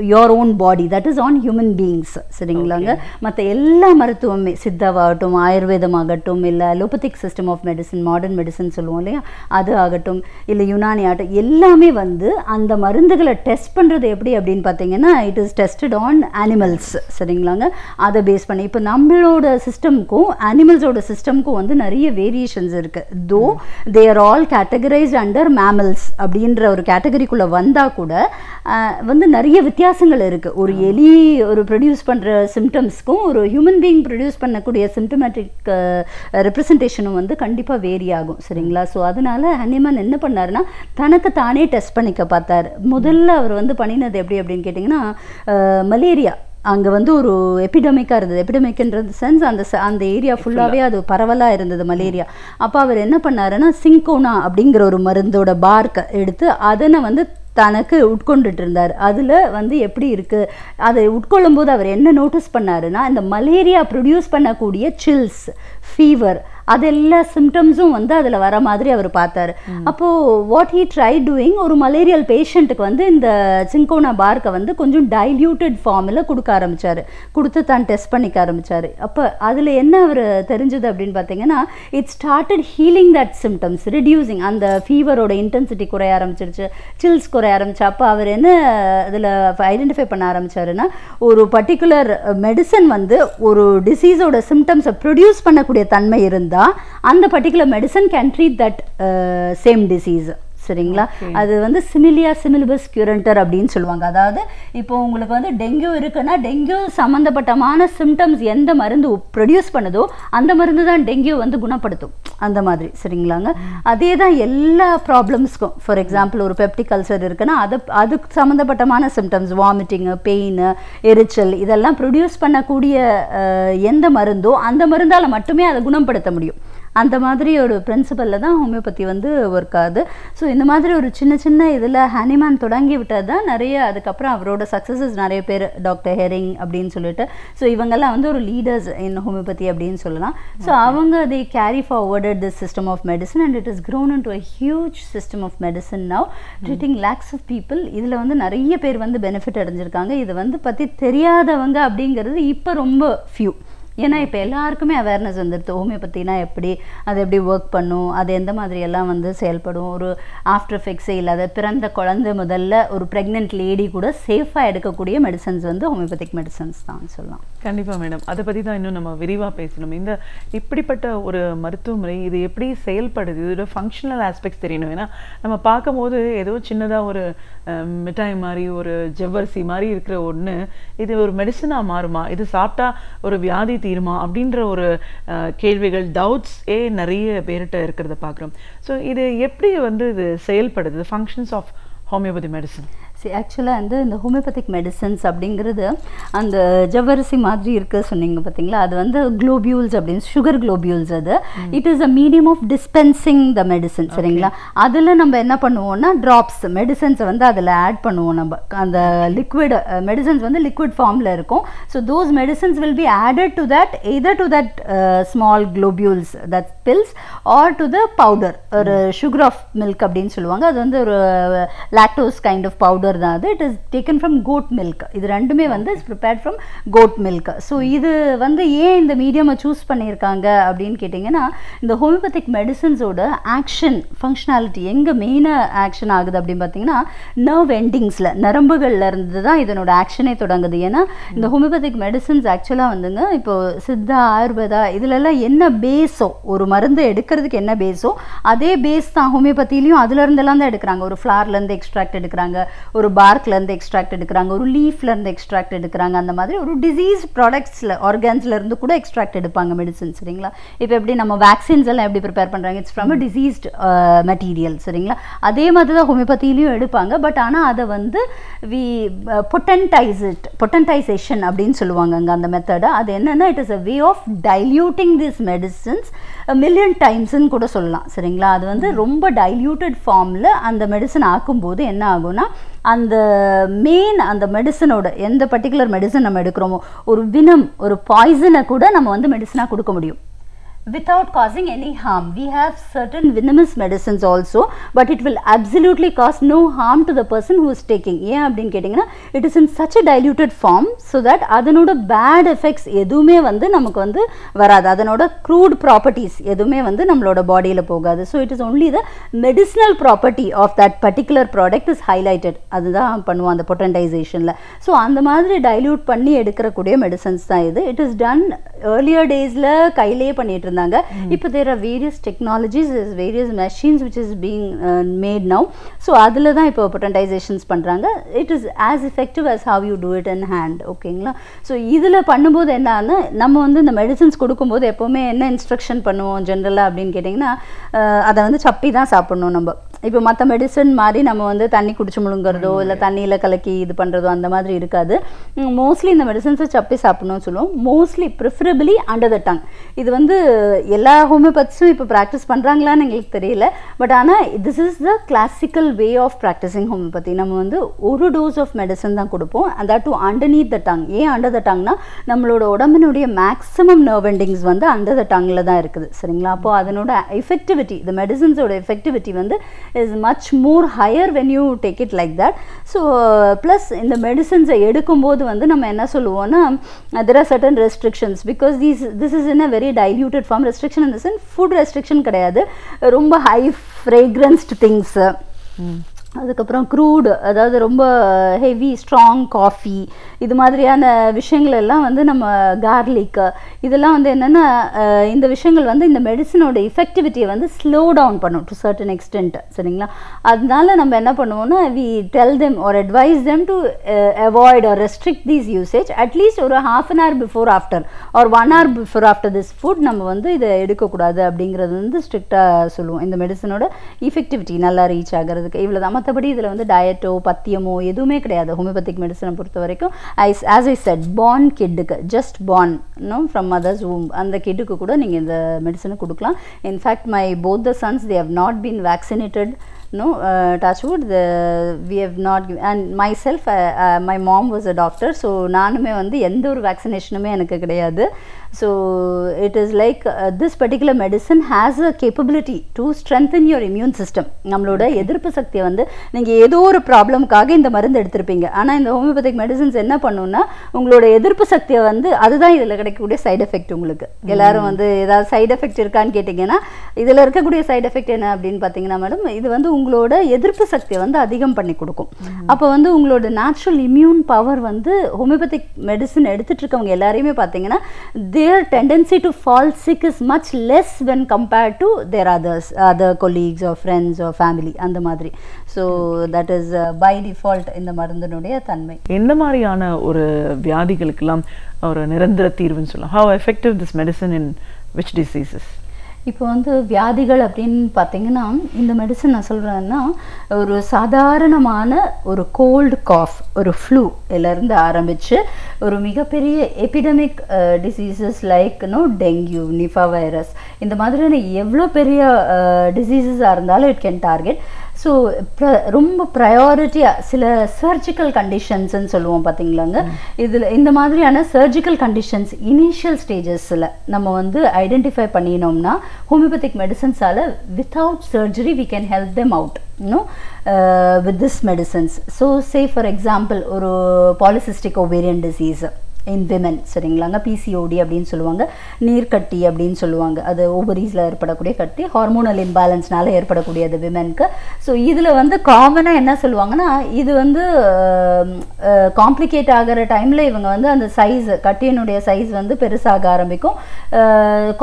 Speaker 5: your own body, that is on human beings. சரிங்களாங்க? மற்ற எல்லா மருத்துவமே சித்தாவாகட்டும், ஆயுர்வேதமாகட்டும், இல்லை allopathic system of medicine, modern medicine சொல்லுவோம் இல்லையா, அது ஆகட்டும், இல்லை யுனானி ஆகட்டும், எல்லாமே வந்து அந்த மருந்துகளை டெஸ்ட் பண்ணுறது எப்படி அப்படின்னு பார்த்தீங்கன்னா it is tested on animals. சரிங்களாங்க? அதை பேஸ் பண்ணி இப்போ நம்மளோட சிஸ்டம்க்கும் அனிமல்ஸோட சிஸ்டம்க்கும் வந்து நிறைய வேரியேஷன்ஸ் இருக்குது. தோ they are all categorised under mammals அப்படின்ற ஒரு கேட்டகரிக்குள்ளே வந்தால் கூட வந்து நிறைய வித்தியாசங்கள் இருக்குது. ஒரு எலி ஒரு ப்ரொடியூஸ் பண்ணுற சிம்டம்ஸ்க்கும் ஒரு ஹியூமன் பீயிங் ப்ரொடியூஸ் பண்ணக்கூடிய சிம்டமேட்டிக் ரெப்ரசன்டேஷனும் வந்து கண்டிப்பாக வேரி ஆகும். சரிங்களா? ஸோ அதனால் ஹனிமன் என்ன பண்ணாருன்னா தனக்கு தானே டெஸ்ட் பண்ணிக்க பார்த்தார். முதல்ல அவர் வந்து பண்ணினது எப்படி அப்படின்னு கேட்டிங்கன்னா, மலேரியா அங்கே வந்து ஒரு எபிடமிக்காக இருந்தது. எபிடமிக்ன்றது சென்ஸ் அந்த ஏரியா ஃபுல்லாகவே அது பரவலாக இருந்தது மலேரியா. அப்போ அவர் என்ன பண்ணாருன்னா சிங்கோனா அப்படிங்கிற ஒரு மருந்தோட பார்க்கை எடுத்து அதனை வந்து தனக்கு உட்கொண்டுட்டு இருந்தார். அதில் வந்து எப்படி இருக்குது, அதை உட்கொள்ளும் போது அவர் என்ன நோட்டீஸ் பண்ணாருன்னா, இந்த மலேரியா ப்ரொடியூஸ் பண்ணக்கூடிய சில்ஸ், ஃபீவர், அது எல்லா சிம்டம்ஸும் வந்து அதில் வர மாதிரி அவர் பார்த்தாரு. அப்போது வாட் ஹீ ட்ரை டூயிங், ஒரு மலேரியல் பேஷண்ட்டுக்கு வந்து இந்த சிங்கோனா பார்க்கை வந்து கொஞ்சம் டைல்யூட்டட் ஃபார்மில் கொடுக்க ஆரம்பித்தார். கொடுத்து தான் டெஸ்ட் பண்ணிக்க ஆரம்பித்தார். அப்போ அதில் என்ன அவர் தெரிஞ்சது அப்படின்னு பார்த்தீங்கன்னா, it started healing that symptoms, reducing, அந்த ஃபீவரோட இன்டென்சிட்டி குறைய ஆரம்பிச்சிருச்சு, சில்ஸ் குறைய ஆரம்பிச்சு. அப்போ அவர் என்ன அதில் ஐடென்டிஃபை பண்ண ஆரம்பித்தாருன்னா, ஒரு பர்டிகுலர் மெடிசன் வந்து ஒரு டிசீஸோட சிம்டம்ஸை ப்ரொடியூஸ் பண்ணக்கூடிய தன்மை இருந்தால் அந்த particular medicine can treat that same disease. சரிங்களா? அது வந்து சிமிலியா சிமிலிபஸ் கியூரண்டர் அப்படின்னு சொல்லுவாங்க. அதாவது இப்போ உங்களுக்கு வந்து டெங்கு இருக்குன்னா டெங்கு சம்மந்தப்பட்டமான சிம்டம்ஸ் எந்த மருந்து ப்ரொடியூஸ் பண்ணுதோ அந்த மருந்து தான் டெங்கு வந்து குணப்படுத்தும், அந்த மாதிரி. சரிங்களாங்க? அதே தான் எல்லா ப்ராப்ளம்ஸ்க்கும். ஃபார் எக்ஸாம்பிள் ஒரு பெப்டிக் அல்சர் இருக்குன்னா அதுக்கு சம்மந்தப்பட்டமான சிம்டம்ஸ், வாமிட்டிங்கு, பெயின், எரிச்சல், இதெல்லாம் ப்ரொடியூஸ் பண்ணக்கூடிய எந்த மருந்தோ அந்த மருந்தால் மட்டுமே அதை குணப்படுத்த முடியும். அந்த மாதிரி ஒரு பிரின்சிபலில் தான் ஹோமியோபதி வந்து ஒர்க் ஆகுது. ஸோ இந்த மாதிரி ஒரு சின்ன சின்ன இதில் ஹனிமான் தொடங்கி விட்டது தான் நிறைய, அதுக்கப்புறம் அவரோட சக்ஸஸஸ் நிறைய பேர், டாக்டர் ஹெரிங் அப்படின்னு சொல்லிட்டு, ஸோ இவங்கெல்லாம் வந்து ஒரு லீடர்ஸ் இன் ஹோமியோபதி அப்படின்னு சொல்லலாம். ஸோ அவங்க they carry forwarded this system of medicine and it has grown into a huge system of medicine now, treating lakhs of people. இதில் வந்து நிறைய பேர் வந்து பெனிஃபிட் அடைஞ்சிருக்காங்க. இது வந்து பற்றி தெரியாதவங்க அப்படிங்கிறது இப்போ ரொம்ப ஃபியூ. ஏன்னா இப்போ எல்லாருக்குமே அவேர்னஸ் வந்துடுது, ஹோமியோபத்தினா எப்படி, அது எப்படி ஒர்க் பண்ணும், அது எந்த மாதிரி எல்லாம் வந்து செயல்படும், ஒரு ஆஃப்டர் எஃபெக்ட்ஸே இல்லாத பிறந்த குழந்தை முதல்ல ஒரு ப்ரெக்னென்ட் லேடி கூட சேஃபாக எடுக்கக்கூடிய மெடிசன்ஸ் வந்து ஹோமியோபதிக் மெடிசன்ஸ் தான் சொல்லலாம்.
Speaker 4: கண்டிப்பாக மேடம், அதை பற்றி தான் இன்னும் நம்ம விரிவாக பேசணும். இந்த இப்படிப்பட்ட ஒரு மருத்துவ முறை இது எப்படி செயல்படுது, இதோட ஃபங்க்ஷனல் ஆஸ்பெக்ட்ஸ் தெரியணும். ஏன்னா நம்ம பார்க்கும்போது ஏதோ சின்னதாக ஒரு மிட்டாய் மாதிரி, ஒரு ஜவ்வரிசி மாதிரி இருக்கிற ஒன்று இது ஒரு மெடிசனாக மாறுமா, இது சாப்பிட்டா ஒரு வியாதி தீருமா அப்படின்ற ஒரு கேள்விகள், டவுட்ஸே நிறைய பேர்கிட்ட இருக்கிறத பார்க்குறோம். ஸோ இது எப்படி வந்து இது செயல்படுது, ஃபங்க்ஷன்ஸ் ஆஃப் ஹோமியோபதி மெடிசன்?
Speaker 5: ஆக்சுவலாக வந்து இந்த ஹோமியோபதிக் மெடிசன்ஸ் அப்படிங்கிறது அந்த ஜவ்வரிசி மாதிரி இருக்க சொன்னீங்க பார்த்தீங்களா, அது வந்து குளோபியூல்ஸ் அப்படின்னு, சுகர் குளோபியூல்ஸ். அது it is a medium of dispensing the medicine, சரிங்களா. அதில் நம்ம என்ன பண்ணுவோம்னா ட்ராப்ஸ் மெடிசன்ஸை வந்து அதில் ஆட் பண்ணுவோம். நம்ம அந்த லிக்விட் மெடிசன்ஸ் வந்து லிக்விட் ஃபார்மில் இருக்கும். So those medicines will be added to that, either to that small globules, that pills, or to the powder, ஒரு சுகர் ஆஃப் மில்க் அப்படின்னு சொல்லுவாங்க. அது வந்து ஒரு லாக்டோஸ் கைண்ட் ஆஃப் பவுடர் தான் அது. It is taken from goat milk. இது ரெண்டுமே வந்து is prepared from goat milk. So இது வந்து ஏன் இந்த மீடியமை சூஸ் பண்ணியிருக்காங்க அப்படின்னு கேட்டிங்கன்னா, இந்த ஹோமியோபதிக் மெடிசன்ஸோட ஆக்ஷன் ஃபங்க்ஷனாலிட்டி எங்கே மெயினாக ஆக்ஷன் ஆகுது அப்படின்னு பார்த்தீங்கன்னா, நர்வ் எண்டிங்ஸில், நரம்புகளில் இருந்து தான் இதனோட ஆக்ஷனே தொடங்குது. ஏன்னா இந்த ஹோமியோபதிக் மெடிசன்ஸ் ஆக்சுவலாக வந்துங்க, இப்போ சித்தா, ஆயுர்வேதா இதுலெல்லாம் என்ன பேஸோ, ஒரு மருந்து எடுக்கிறதுக்கு என்ன பேஸோ அதே பேஸ் தான் ஹோமியோபதியிலையும். அதுலேருந்தெல்லாம் தான் எடுக்கிறாங்க. ஒரு ஃப்ளார்லேருந்து எக்ஸ்ட்ராக்ட் எடுக்கிறாங்க, ஒரு பார்க்லேருந்து எக்ஸ்ட்ராக்ட் எடுக்கிறாங்க, ஒரு லீஃப்லேருந்து எக்ஸ்ட்ராக்ட் எடுக்கிறாங்க. அந்த மாதிரி ஒரு டிசீஸ் ப்ராடக்ட்ஸில், ஆர்கான்ஸ்லேருந்து கூட எக்ஸ்ட்ராக்ட் எடுப்பாங்க மெடிசன், சரிங்களா. இப்போ எப்படி நம்ம வேக்சின்ஸ் எல்லாம் எப்படி ப்ரிப்பேர் பண்ணுறாங்க, it's from a deceased material, சரிங்களா. அதே மாதிரி தான் ஹோமியோபதியிலையும் எடுப்பாங்க. பட் ஆனால் அதை வந்து வி பொட்டன்டைசேஷன் அப்படின்னு சொல்லுவாங்க அங்கே அந்த மெத்தடை. அது என்னென்னா, it is a way of diluting this medicines million டைம்ஸ்ன்னு கூட சொல்லலாம், சரிங்களா. அது வந்து ரொம்ப டைல்யூட்டட் ஃபார்மில் அந்த மெடிசன் ஆக்கும்போது என்ன ஆகும்னா, அந்த மெயின் அந்த மெடிசனோட எந்த பர்டிகுலர் மெடிசன் நம்ம எடுக்கிறோமோ, ஒரு வினம், ஒரு பாய்சனை கூட நம்ம வந்து மெடிசனாக கொடுக்க முடியும் without causing any harm. We have certain venomous medicines also, but it will absolutely cause no harm to the person who is taking. ஏன் அப்படின்னு கேட்டிங்கன்னா, it is in such a diluted form so that அதனோட bad effects எதுவுமே வந்து நமக்கு வந்து வராது. அதனோட crude properties எதுவுமே வந்து நம்மளோட பாடியில் போகாது. So it is only the medicinal property of that particular product is highlighted. அதுதான் பண்ணுவோம் அந்த பொட்டன்டைசேஷனில். ஸோ அந்த மாதிரி டைல்யூட் பண்ணி எடுக்கக்கூடிய மெடிசன்ஸ் தான் இது. இட் இஸ் டன் earlier daysல கையிலேயே பண்ணிட்டு இருந்தாங்க. இப்போ there are various technologies, various machines which is being made now. So அதில் தான் இப்போ பொட்டன்டைசேஷன்ஸ் பண்ணுறாங்க. It is as effective as how you do it in hand. ஓகேங்களா. ஸோ இதில் பண்ணும்போது என்னன்னா, நம்ம வந்து இந்த மெடிசன்ஸ் கொடுக்கும்போது எப்போவுமே என்ன இன்ஸ்ட்ரக்ஷன் பண்ணுவோம் ஜென்ரலாக அப்படின்னு கேட்டிங்கன்னா, அதை வந்து சப்பி தான் சாப்பிட்ணும். நம்ம இப்போ மற்ற மெடிசன் மாதிரி நம்ம வந்து தண்ணி குடிச்சு முழுங்குறதோ இல்லை தண்ணியில் கலக்கி இது பண்ணுறதோ அந்த மாதிரி இருக்காது. மோஸ்ட்லி இந்த மெடிசன்ஸை சப்பி சாப்பிட்ணும்னு சொல்லுவோம். Mostly preferably under the tongue. இது வந்து எல்லா ஹோமியோபதிஸும் இப்போ ப்ராக்டிஸ் பண்ணுறாங்களான்னு எங்களுக்கு தெரியல. பட் ஆனால் this is the classical way of practicing homeopathy. நம்ம வந்து ஒரு டோஸ் ஆஃப் மெடிசன் தான் கொடுப்போம். And that to underneath the tongue. ஏன் அண்டர் த டங்னா, நம்மளோட உடம்பினுடைய மேக்ஸிமம் நர்வ் எண்டிங்ஸ் வந்து அண்டர் த டங்கில் தான் இருக்குது, சரிங்களா. அப்போது அதனோட எஃபெக்டிவிட்டி, இந்த மெடிசன்ஸோட எஃபெக்டிவிட்டி வந்து is much more higher when you take it like that. So plus இந்த மெடிசன்ஸை எடுக்கும்போது வந்து நம்ம என்ன சொல்லுவோம்னா, there are certain restrictions because this is in a very diluted form. Restriction in the sense food restriction கிடையாது, ரொம்ப high fragranced things, அதுக்கப்புறம் crude, அதாவது ரொம்ப ஹெவி ஸ்ட்ராங் காஃபி, இது மாதிரியான விஷயங்கள் எல்லாம் வந்து நம்ம கார்லிக்கு இதெல்லாம் வந்து என்னென்னா, இந்த விஷயங்கள் வந்து இந்த மெடிசனோட எஃபெக்டிவிட்டியை வந்து ஸ்லோ டவுன் பண்ணும் டு சர்டன் எக்ஸ்டென்ட், சரிங்களா. அதனால நம்ம என்ன பண்ணுவோம்னா, we tell them or advise them to avoid or restrict these usage at least ஒரு ½ an hour before after or 1 hour before after this food நம்ம வந்து இதை எடுக்கக்கூடாது அப்படிங்கிறது வந்து ஸ்ட்ரிக்டாக சொல்லுவோம். இந்த மெடிசனோட எஃபெக்டிவிட்டி நல்லா ரீச் ஆகிறதுக்கு இவ்வளோ தான். மற்றபடி இதில் வந்து டயட்டோ பத்தியமோ எதுவுமே கிடையாது ஹோமியோபதிக் மெடிசனை பொறுத்த வரைக்கும். ஆஸ் ஐ செட் பார்ன் கிட்டுக்கு just born from mother's womb அந்த கிட்டுக்கு கூட நீங்கள் இந்த மெடிசனை கொடுக்கலாம். In fact both the sons, they have not been vaccinated. No, touch wood, we have not given, and myself, my mom was a doctor, so நானுமே வந்து எந்த ஒரு வேக்சினேஷனுமே எனக்கு கிடையாது. So it is like this particular medicine has a capability to strengthen your immune system. நம்மளோட எதிர்ப்பு சக்தியை வந்து நீங்கள் ஏதோ ஒரு ப்ராப்ளம்காக இந்த மருந்து எடுத்திருப்பீங்க, ஆனால் இந்த ஹோமியோபதிக் மெடிசன்ஸ் என்ன பண்ணுன்னா உங்களோட எதிர்ப்பு சக்தியை வந்து அதுதான் இதில் கிடைக்கக்கூடிய சைடு எஃபெக்ட். உங்களுக்கு எல்லாரும் வந்து ஏதாவது சைடு எஃபெக்ட் இருக்கான்னு கேட்டிங்கன்னா இதில் இருக்கக்கூடிய சைடு எஃபெக்ட் என்ன அப்படின்னு பார்த்தீங்கன்னா மேடம், இது வந்து உங்களோட எதிர்ப்பு சக்தியை வந்து அதிகம் பண்ணி கொடுக்கும். அப்போ வந்து உங்களோட நேச்சுரல் இம்யூன் பவர் வந்து ஹோமியோபதிக் மெடிசன் எடுத்துட்டு இருக்கவங்க எல்லாரையுமே பார்த்தீங்கன்னா their tendency to fall sick is much less when compared to their other colleagues or friends or family அந்த மாதிரி. So that is by default இந்த மருந்தினுடைய தன்மை.
Speaker 4: எந்த மாதிரியான ஒரு வியாதிகளுக்கெல்லாம் ஒரு நிரந்தர தீர்வுன்னு சொல்லலாம்? How effective this medicine in which diseases?
Speaker 5: இப்போ வந்து வியாதிகள் அப்படின்னு பார்த்தீங்கன்னா இந்த மெடிசன் நான் சொல்கிறேன்னா ஒரு சாதாரணமான ஒரு கோல்டு காஃப், ஒரு ஃப்ளூ இருந்து ஆரம்பித்து ஒரு மிகப்பெரிய epidemic diseases like dengue, Nipah virus, இந்த மாதிரியான எவ்வளோ பெரிய டிசீசஸாக இருந்தாலும் இட் கேன் டார்கெட். ஸோ ரொம்ப ப்ரையாரிட்டியாக சில சர்ஜிக்கல் கண்டிஷன்ஸ்ன்னு சொல்லுவோம் பார்த்தீங்களாங்க, இதில் இந்த மாதிரியான சர்ஜிக்கல் கண்டிஷன்ஸ் இனிஷியல் ஸ்டேஜஸில் நம்ம வந்து ஐடென்டிஃபை பண்ணினோம்னா ஹோமியோபதிக் மெடிசன்ஸால் without surgery we can help them out with this medicines. So say for example ஒரு polycystic ovarian disease in women சரிங்களாங்க, PCOD அப்படின்னு சொல்லுவாங்க, நீர்க்கட்டி அப்படின்னு சொல்லுவாங்க, அது ஓவரீஸில் ஏற்படக்கூடிய கட்டி, ஹார்மோனல் இம்பேலன்ஸ்னால ஏற்படக்கூடியது விமென்க்கு. ஸோ இதில் வந்து காமனாக என்ன சொல்லுவாங்கன்னா இது வந்து காம்ப்ளிகேட் ஆகிற டைமில் இவங்க வந்து அந்த சைஸ் கட்டியினுடைய சைஸ் வந்து பெருசாக ஆரம்பிக்கும்.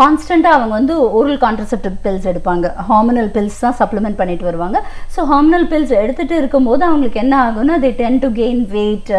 Speaker 5: கான்ஸ்டண்ட்டாக அவங்க வந்து ஓரல் கான்ட்ரசெப்டிவ் பில்ஸ் எடுப்பாங்க, ஹார்மோனல் பில்ஸ் தான் சப்ளிமெண்ட் பண்ணிட்டு வருவாங்க. ஸோ ஹார்மோனல் பில்ஸ் எடுத்துகிட்டு இருக்கும்போது அவங்களுக்கு என்ன ஆகும்னா they tend to gain weight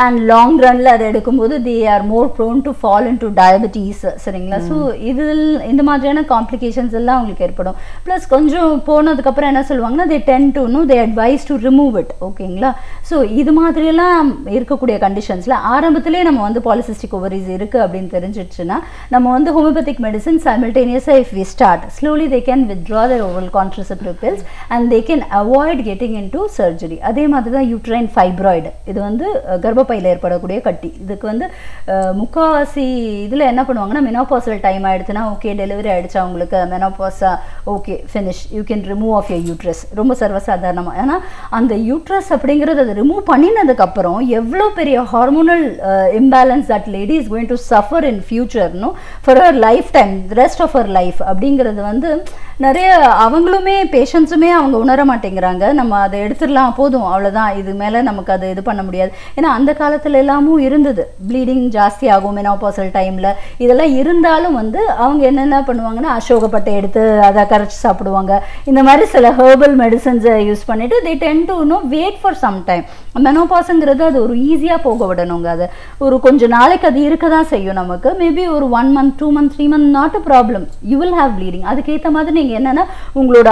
Speaker 5: and long ரன்ல அதை எடுக்கும்போது they are more prone to fall into diabetes சரிங்களா. ஸோ இதில் இந்த மாதிரியான காம்ப்ளிகேஷன்ஸ் எல்லாம் அவங்களுக்கு ஏற்படும். ப்ளஸ் கொஞ்சம் போனதுக்கப்புறம் என்ன சொல்லுவாங்கன்னா they tend to they advise to remove it. ஓகேங்களா. ஸோ இது மாதிரியெல்லாம் இருக்கக்கூடிய கண்டிஷன்ஸில் ஆரம்பத்திலே நம்ம வந்து பாலிசிஸ்டிக் ஓவரிஸ் இருக்குது அப்படின்னு தெரிஞ்சிடுச்சுன்னா நம்ம வந்து homeopathic medicine simultaneously if we start slowly they can withdraw their oral contraceptive pills and they can avoid getting into surgery. அதே மாதிரி தான் யூட்ரைன் ஃபைப்ராய்டு, இது வந்து கர்ப்பப்பையில் ஏற்படக்கூடிய கட்டி. இதுக்கு வந்து முக்காவாசி இதில் என்ன பண்ணுவாங்கன்னா மெனோபாசல் டைம் ஆகிடுச்சுன்னா ஓகே டெலிவரி ஆகிடுச்சா உங்களுக்கு மெனோபாஸா okay finish you can remove off your uterus, ரொம்ப சர்வசாதாரணமாக. ஏன்னா அந்த யூட்ரஸ் அப்படிங்கிறது அதை ரிமூவ் பண்ணினதுக்கப்புறம் எவ்வளோ பெரிய hormonal imbalance that lady is going to suffer in ஃபியூச்சர்னு for her life time, rest of her life அப்படிங்கிறது வந்து நிறைய அவங்களுமே பேஷண்ட்ஸுமே அவங்க உணர மாட்டேங்கிறாங்க. நம்ம அதை எடுத்துடலாம் போதும் அவ்வளோதான், இது மேலே நமக்கு அது இது பண்ண முடியாது. ஏன்னா அந்த காலத்தில் எல்லாமும் இருந்தது, ப்ளீடிங் ஜாஸ்தி ஆகும் மெனோபாசல் டைமில், இதெல்லாம் இருந்தாலும் வந்து அவங்க என்னென்ன பண்ணுவாங்கன்னா அசோகப்பட்டை எடுத்து அதை கரைச்சி சாப்பிடுவாங்க. இந்த மாதிரி சில ஹெர்பல் மெடிசன்ஸை யூஸ் பண்ணிவிட்டு they tend to wait for some time. மெனோபாஸுங்கிறது அது ஒரு ஈஸியாக போக விடணுங்க. அது ஒரு கொஞ்சம் நாளைக்கு அது இருக்க தான் செய்யும் நமக்கு, மேபி ஒரு 1 month 2 month 3 month not a problem, you will have bleeding. அதுக்கேற்ற மாதிரி நீங்கள் என்னென்னா உங்களோட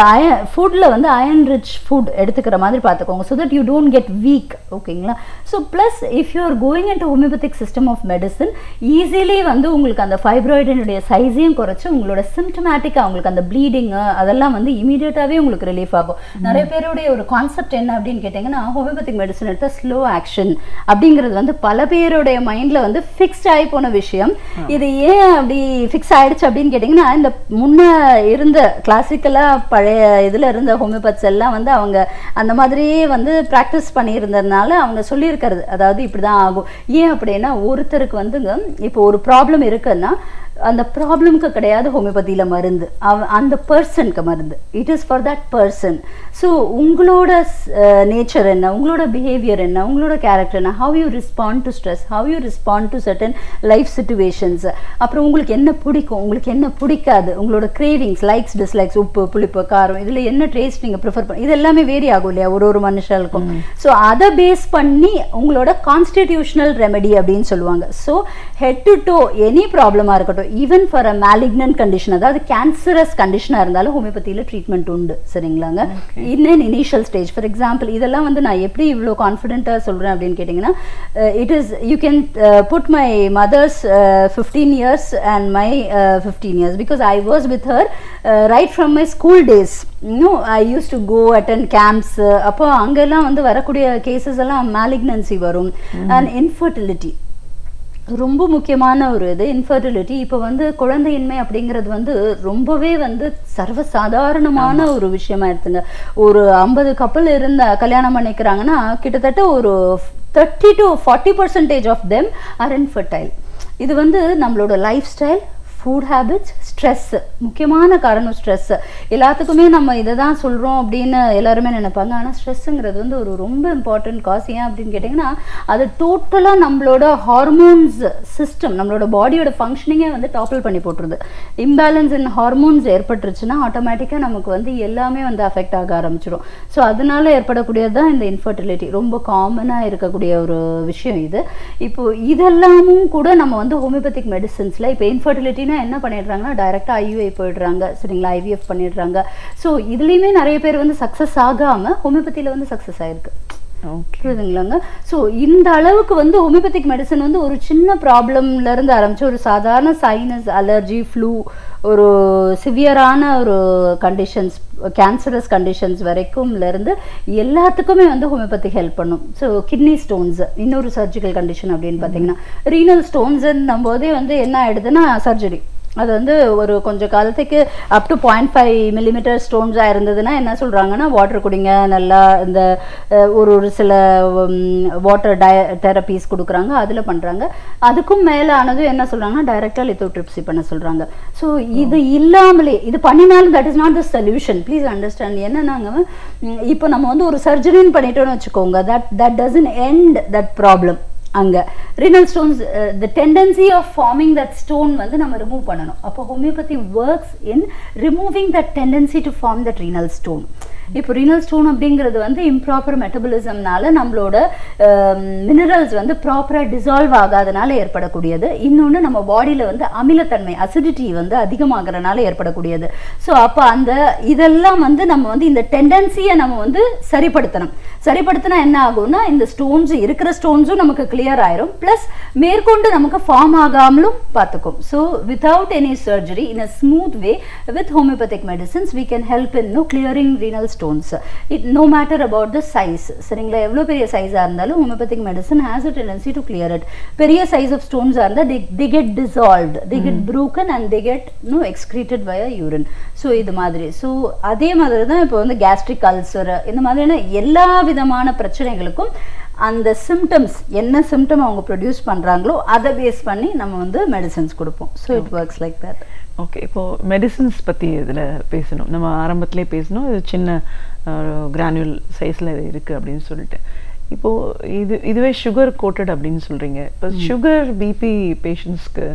Speaker 5: ஃபுட்டில் வந்து அயன் ரிச் ஃபுட் எடுத்துக்கிற மாதிரி பார்த்துக்கோங்க, so that you don't get weak. ஓகேங்களா. So plus if you are going into homeopathic system of medicine easily வந்து உங்களுக்கு அந்த ஃபைப்ராய்டினுடைய சைஸையும் குறைச்சி உங்களோட சிம்டமேட்டிக்காக உங்களுக்கு அந்த ப்ளீடிங்கு அதெல்லாம் வந்து இமீடியட்டாகவே உங்களுக்கு ரிலீஃப் ஆகும். நிறைய பேருடைய ஒரு கான்செப்ட் என்ன அப்படின்னு கேட்டிங்கன்னா ஹோமியோபதிக் மெடிசன் எடுத்த ஸ்லோ ஆக்ஷன் அப்படிங்கிறது வந்து பல பேருடைய மைண்டில் வந்து ஃபிக்ஸ்ட் ஆகி போன விஷயம். இது ஏன் அப்படி ஃபிக்ஸ் ஆகிடுச்சு அப்படின்னு கேட்டிங்கன்னா இந்த முன்னே இருந்த கிளாசிக்கலாக பழைய இதில் இருந்த ஹோமியோபத்ஸ் எல்லாம் வந்து அவங்க அந்த மாதிரியே வந்து ப்ராக்டிஸ் பண்ணியிருந்ததுனால அவங்க சொல்லியிருக்கிறது, அதாவது இப்படி தான் ஆகும். ஏன் அப்படின்னா ஒருத்தருக்கு வந்துங்க இப்போ ஒரு ப்ராப்ளம் இருக்குன்னா அந்த ப்ராப்ளம்க்கு கிடையாது ஹோமியோபதியில் மருந்து, அந்த பர்சனுக்கு மருந்து, it is for that person. So உங்களோட நேச்சர் என்ன, உங்களோட பிஹேவியர் என்ன, உங்களோட கேரக்டர் என்ன, how you respond to stress, how you respond to certain life situations, அப்புறம் உங்களுக்கு என்ன பிடிக்கும் உங்களுக்கு என்ன பிடிக்காது, உங்களோட கிரேவிங்ஸ் லைக்ஸ் டிஸ்லைக்ஸ், உப்பு புளிப்பு காரம், இதில் என்ன டேஸ்ட் நீங்கள் ப்ரிஃபர் பண்ண, இது எல்லாமே வேரி ஆகும் இல்லையா ஒரு மனுஷனுக்கும். ஸோ அதை பேஸ் பண்ணி உங்களோட கான்ஸ்டிடியூஷனல் ரெமெடி அப்படின்னு சொல்லுவாங்க. So head to to any ப்ராப்ளமாக இருக்கட்டும், even for a malignant condition, அதாவது கேன்சரஸ் கண்டிஷனாக இருந்தாலும் ஹோமியோபதியில் ட்ரீட்மெண்ட் உண்டு. சரிங்களாங்க. இன்னும் இனிஷியல் ஸ்டேஜ் ஃபார் எக்ஸாம்பிள் இதெல்லாம் வந்து நான் எப்படி இவ்வளோ கான்ஃபிடென்ட்டாக சொல்கிறேன் அப்படின்னு கேட்டிங்கன்னா, it is you can put my mother's 15 years and my 15 years because I was with her right from my school days. I used to go attend camps. அப்போ அங்கெல்லாம் வந்து வரக்கூடிய கேசஸ் எல்லாம் மேலிக்னன்சி வரும். அண்ட் இன்ஃபர்டிலிட்டி ரொம்ப முக்கியமான ஒரு இது. இன்ஃபர்டிலிட்டி இப்போ வந்து குழந்தையின்மை அப்படிங்கிறது வந்து ரொம்பவே வந்து சர்வசாதாரணமான ஒரு விஷயமா இருக்குங்க. ஒரு 50 கப்பல் இருந்த கல்யாணம் பண்ணிக்கிறாங்கன்னா கிட்டத்தட்ட ஒரு 30 to 40% of them are infertile. இது வந்து நம்மளோட lifestyle, food habits, stress, முக்கியமான காரணம் ஸ்ட்ரெஸ். எல்லாத்துக்குமே நம்ம இதை தான் சொல்கிறோம் அப்படின்னு எல்லாருமே நினைப்பாங்க. ஆனால் ஸ்ட்ரெஸ்ஸுங்கிறது வந்து ஒரு ரொம்ப இம்பார்ட்டன்ட் காஸ். ஏன் அப்படின்னு கேட்டிங்கன்னா அது டோட்டலாக நம்மளோட ஹார்மோன்ஸ் சிஸ்டம், நம்மளோட பாடியோட ஃபங்க்ஷனிங்கே வந்து டாப்பிள் பண்ணி போட்டுருது. இம்பேலன்ஸ் இன் ஹார்மோன்ஸ் ஏற்பட்டுருச்சுன்னா ஆட்டோமேட்டிக்காக நமக்கு வந்து எல்லாமே வந்து அஃபெக்ட் ஆக ஆரம்பிச்சிடும். ஸோ அதனால ஏற்படக்கூடியது தான் இந்த இன்ஃபர்டிலிட்டி. ரொம்ப காமனாக இருக்கக்கூடிய ஒரு விஷயம் இது. இப்போ இதெல்லாமும் கூட நம்ம வந்து ஹோமியோபதிக் மெடிசன்ஸில் இப்போ இன்ஃபர்டிலிட்டினா என்ன பண்ணிடுறாங்கன்னா டைரெக்டாக ஐயுஐ போயிடுறாங்க. சரிங்களா, ஐவிஎஃப் பண்ணிடுறாங்க. ஸோ இதுலேயுமே நிறைய பேர் வந்து சக்ஸஸ் ஆகாமல் ஹோமியோபதியில் வந்து சக்ஸஸ் ஆகிருக்கு. புரியுதுங்களாங்க. ஸோ இந்த அளவுக்கு வந்து ஹோமியோபதிக் மெடிசன் வந்து ஒரு சின்ன ப்ராப்ளம்லேருந்து ஆரம்பிச்சு ஒரு சாதாரண சைனஸ், அலர்ஜி, ஃப்ளூ, ஒரு சிவியரான ஒரு கண்டிஷன்ஸ், கேன்சரஸ் கண்டிஷன்ஸ் வரைக்கும்லேருந்து எல்லாத்துக்குமே வந்து ஹோமியோபதி ஹெல்ப் பண்ணும். ஸோ கிட்னி ஸ்டோன்ஸ் இன்னொரு சர்ஜிக்கல் கண்டிஷன் அப்படின்னு பார்த்தீங்கன்னா, ரீனல் ஸ்டோன்ஸ்ன்னும் போதே வந்து என்ன ஆகிடுதுன்னா சர்ஜரி. அது வந்து ஒரு கொஞ்சம் காலத்துக்கு அப் டு 0.5 mm ஸ்டோன்ஸாக இருந்ததுன்னா என்ன சொல்கிறாங்கன்னா வாட்டர் குடிங்க, நல்லா இந்த ஒரு சில வாட்டர் தெரப்பீஸ் கொடுக்குறாங்க, அதில் பண்ணுறாங்க. அதுக்கும் மேலே ஆனதும் என்ன சொல்கிறாங்கன்னா டைரெக்டாக லித்தோட்ரிப்சி பண்ண சொல்கிறாங்க. ஸோ இது இல்லாமலே இது பண்ணினாலும் that is not the solution. Please understand. என்னன்னாங்க இப்போ நம்ம வந்து ஒரு சர்ஜரின்னு பண்ணிட்டோன்னு வச்சுக்கோங்க, that doesn't end that problem. அங்கே renal stones, the tendency of forming that stone வந்து நம்ம ரிமூவ் பண்ணணும். அப்போ homeopathy works in removing that tendency to form that renal stone. இப்போ ரீனல் ஸ்டோன் அப்படிங்கிறது வந்து இம்ப்ராப்பர் மெட்டபாலிசம்னால நம்மளோட மினரல்ஸ் வந்து ப்ராப்பராக டிசால்வ் ஆகாதனால ஏற்படக்கூடியது. இன்னொன்று நம்ம பாடியில் வந்து அமிலத்தன்மை, அசிடிட்டி வந்து அதிகமாகறனால ஏற்படக்கூடியது. ஸோ அப்போ அந்த இதெல்லாம் வந்து நம்ம வந்து இந்த டெண்டன்சியை நம்ம வந்து சரிப்படுத்தணும். சரிப்படுத்தினா என்ன ஆகும்னா இந்த ஸ்டோன்ஸ் இருக்கிற ஸ்டோன்ஸும் நமக்கு கிளியர் ஆயிரும், ப்ளஸ் மேற்கொண்டு நமக்கு ஃபார்ம் ஆகாமலும் பார்த்துக்கும். So without any surgery in a smooth way with homeopathic medicines we can help in clearing renal stones. It no matter about the size. சரிங்களா, எவ்வளோ பெரிய சைஸாக இருந்தாலும் homeopathic medicine has a tendency to clear it. பெரிய size of ஸ்டோன்ஸாக இருந்தால் they get dissolved, they get broken and they get excreted via urine. So இது மாதிரி. So அதே மாதிரி தான் இப்போ வந்து கேஸ்ட்ரிக் அல்சர் இந்த மாதிரியான எல்லா விதமான பிரச்சனைகளுக்கும் அந்த சிம்டம்ஸ் என்ன சிம்டம் அவங்க ப்ரொடியூஸ் பண்ணுறாங்களோ அதை பேஸ் பண்ணி நம்ம வந்து மெடிசன்ஸ் கொடுப்போம். So it works like that.
Speaker 4: Okay, இப்போது மெடிசன்ஸ் பற்றி இதில் பேசணும். நம்ம ஆரம்பத்திலே பேசணும், இது சின்ன கிரானுவல் சைஸில் இருக்குது அப்படின்னு சொல்லிட்டு. இப்போது இதுவே சுகர் கோட்டட் அப்படின்னு சொல்கிறீங்க. இப்போ சுகர் பிபி பேஷண்ட்ஸ்க்கு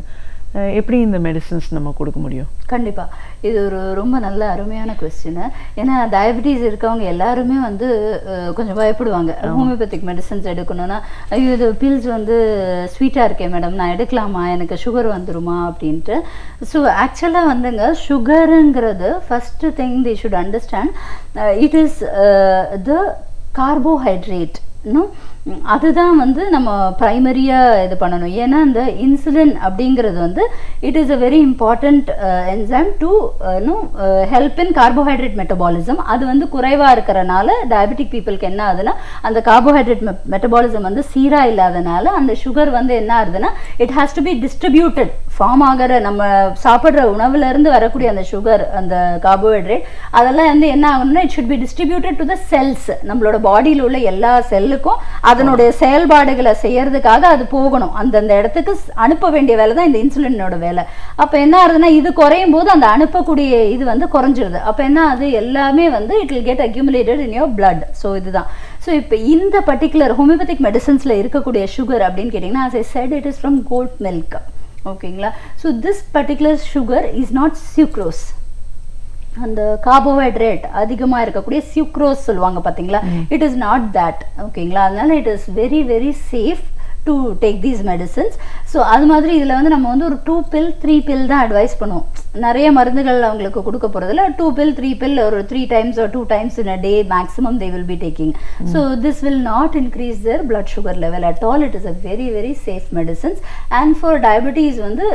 Speaker 4: எப்படி இந்த மெடிசன்ஸ் நம்ம கொடுக்க முடியும்?
Speaker 5: கண்டிப்பாக இது ஒரு ரொம்ப நல்ல அருமையான கொஸ்டின். ஏன்னா டயபிட்டிஸ் இருக்கவங்க எல்லாருமே வந்து கொஞ்சம் பயப்படுவாங்க. ஹோமியோபதிக் மெடிசன்ஸ் எடுக்கணும்னா ஐயோ இது பில்ஸ் வந்து ஸ்வீட்டாக இருக்கேன் மேடம், நான் எடுக்கலாமா, எனக்கு சுகர் வந்துருமா அப்படின்ட்டு. ஸோ ஆக்சுவலாக வந்துங்க சுகருங்கிறது first thing they should understand, it is the carbohydrate. அதுதான் வந்து நம்ம ப்ரைமரியாக இது பண்ணணும். ஏன்னா இந்த இன்சுலின் அப்படிங்கிறது வந்து it is a very important enzyme to help in carbohydrate metabolism. அது வந்து குறைவாக இருக்கிறனால டயபெட்டிக் பீப்புளுக்கு என்ன ஆகுதுன்னா அந்த கார்போஹைட்ரேட் மெட்டபாலிசம் வந்து சீராக இல்லாதனால அந்த சுகர் வந்து என்ன ஆகுதுன்னா it has to be distributed. Form ஆகிற நம்ம சாப்பிட்ற உணவுலேருந்து வரக்கூடிய அந்த சுகர், அந்த கார்போஹைட்ரேட் அதெல்லாம் வந்து என்ன ஆகணும்னா it should be distributed to the cells. நம்மளோட பாடியில் உள்ள எல்லா செல்லுக்கும் அதனுடைய செயல்பாடுகளை செய்யறதுக்காக அது போகணும். அந்தந்த இடத்துக்கு அனுப்ப வேண்டிய வேலை தான் இந்த இன்சுலினோட வேலை. அப்போ என்ன ஆகுதுன்னா இது குறையும் போது அந்த அனுப்பக்கூடிய இது வந்து குறைஞ்சிருது. அப்போ என்ன ஆகுது, எல்லாமே வந்து it will get accumulated in your blood. So இதுதான். ஸோ இப்போ இந்த பர்டிகுலர் ஹோமியோபதிக் மெடிசன்ஸில் இருக்கக்கூடிய சுகர் அப்படின்னு கேட்டிங்கன்னா as I said it is from goat milk. ஓகேங்களா. So this particular sugar is not sucrose. அந்த கார்போஹைட்ரேட் அதிகமாக இருக்கக்கூடிய சுக்ரோஸ் சொல்லுவாங்க பார்த்தீங்களா, இட் இஸ் நாட் தட். ஓகேங்களா. அதனால it is very very safe to take these medicines. So so அது மாதிரி இதில் வந்து நம்ம வந்து ஒரு 2 pill 3 pill தான் அட்வைஸ் பண்ணுவோம். நிறைய மருந்துகள் அவங்களுக்கு கொடுக்க போகிறதுல 2 pill 3 pill ஒரு 3 times or 2 times in a day maximum they will be taking. So this will not increase their blood sugar level at all. It is a very very safe medicines. And for diabetes வந்து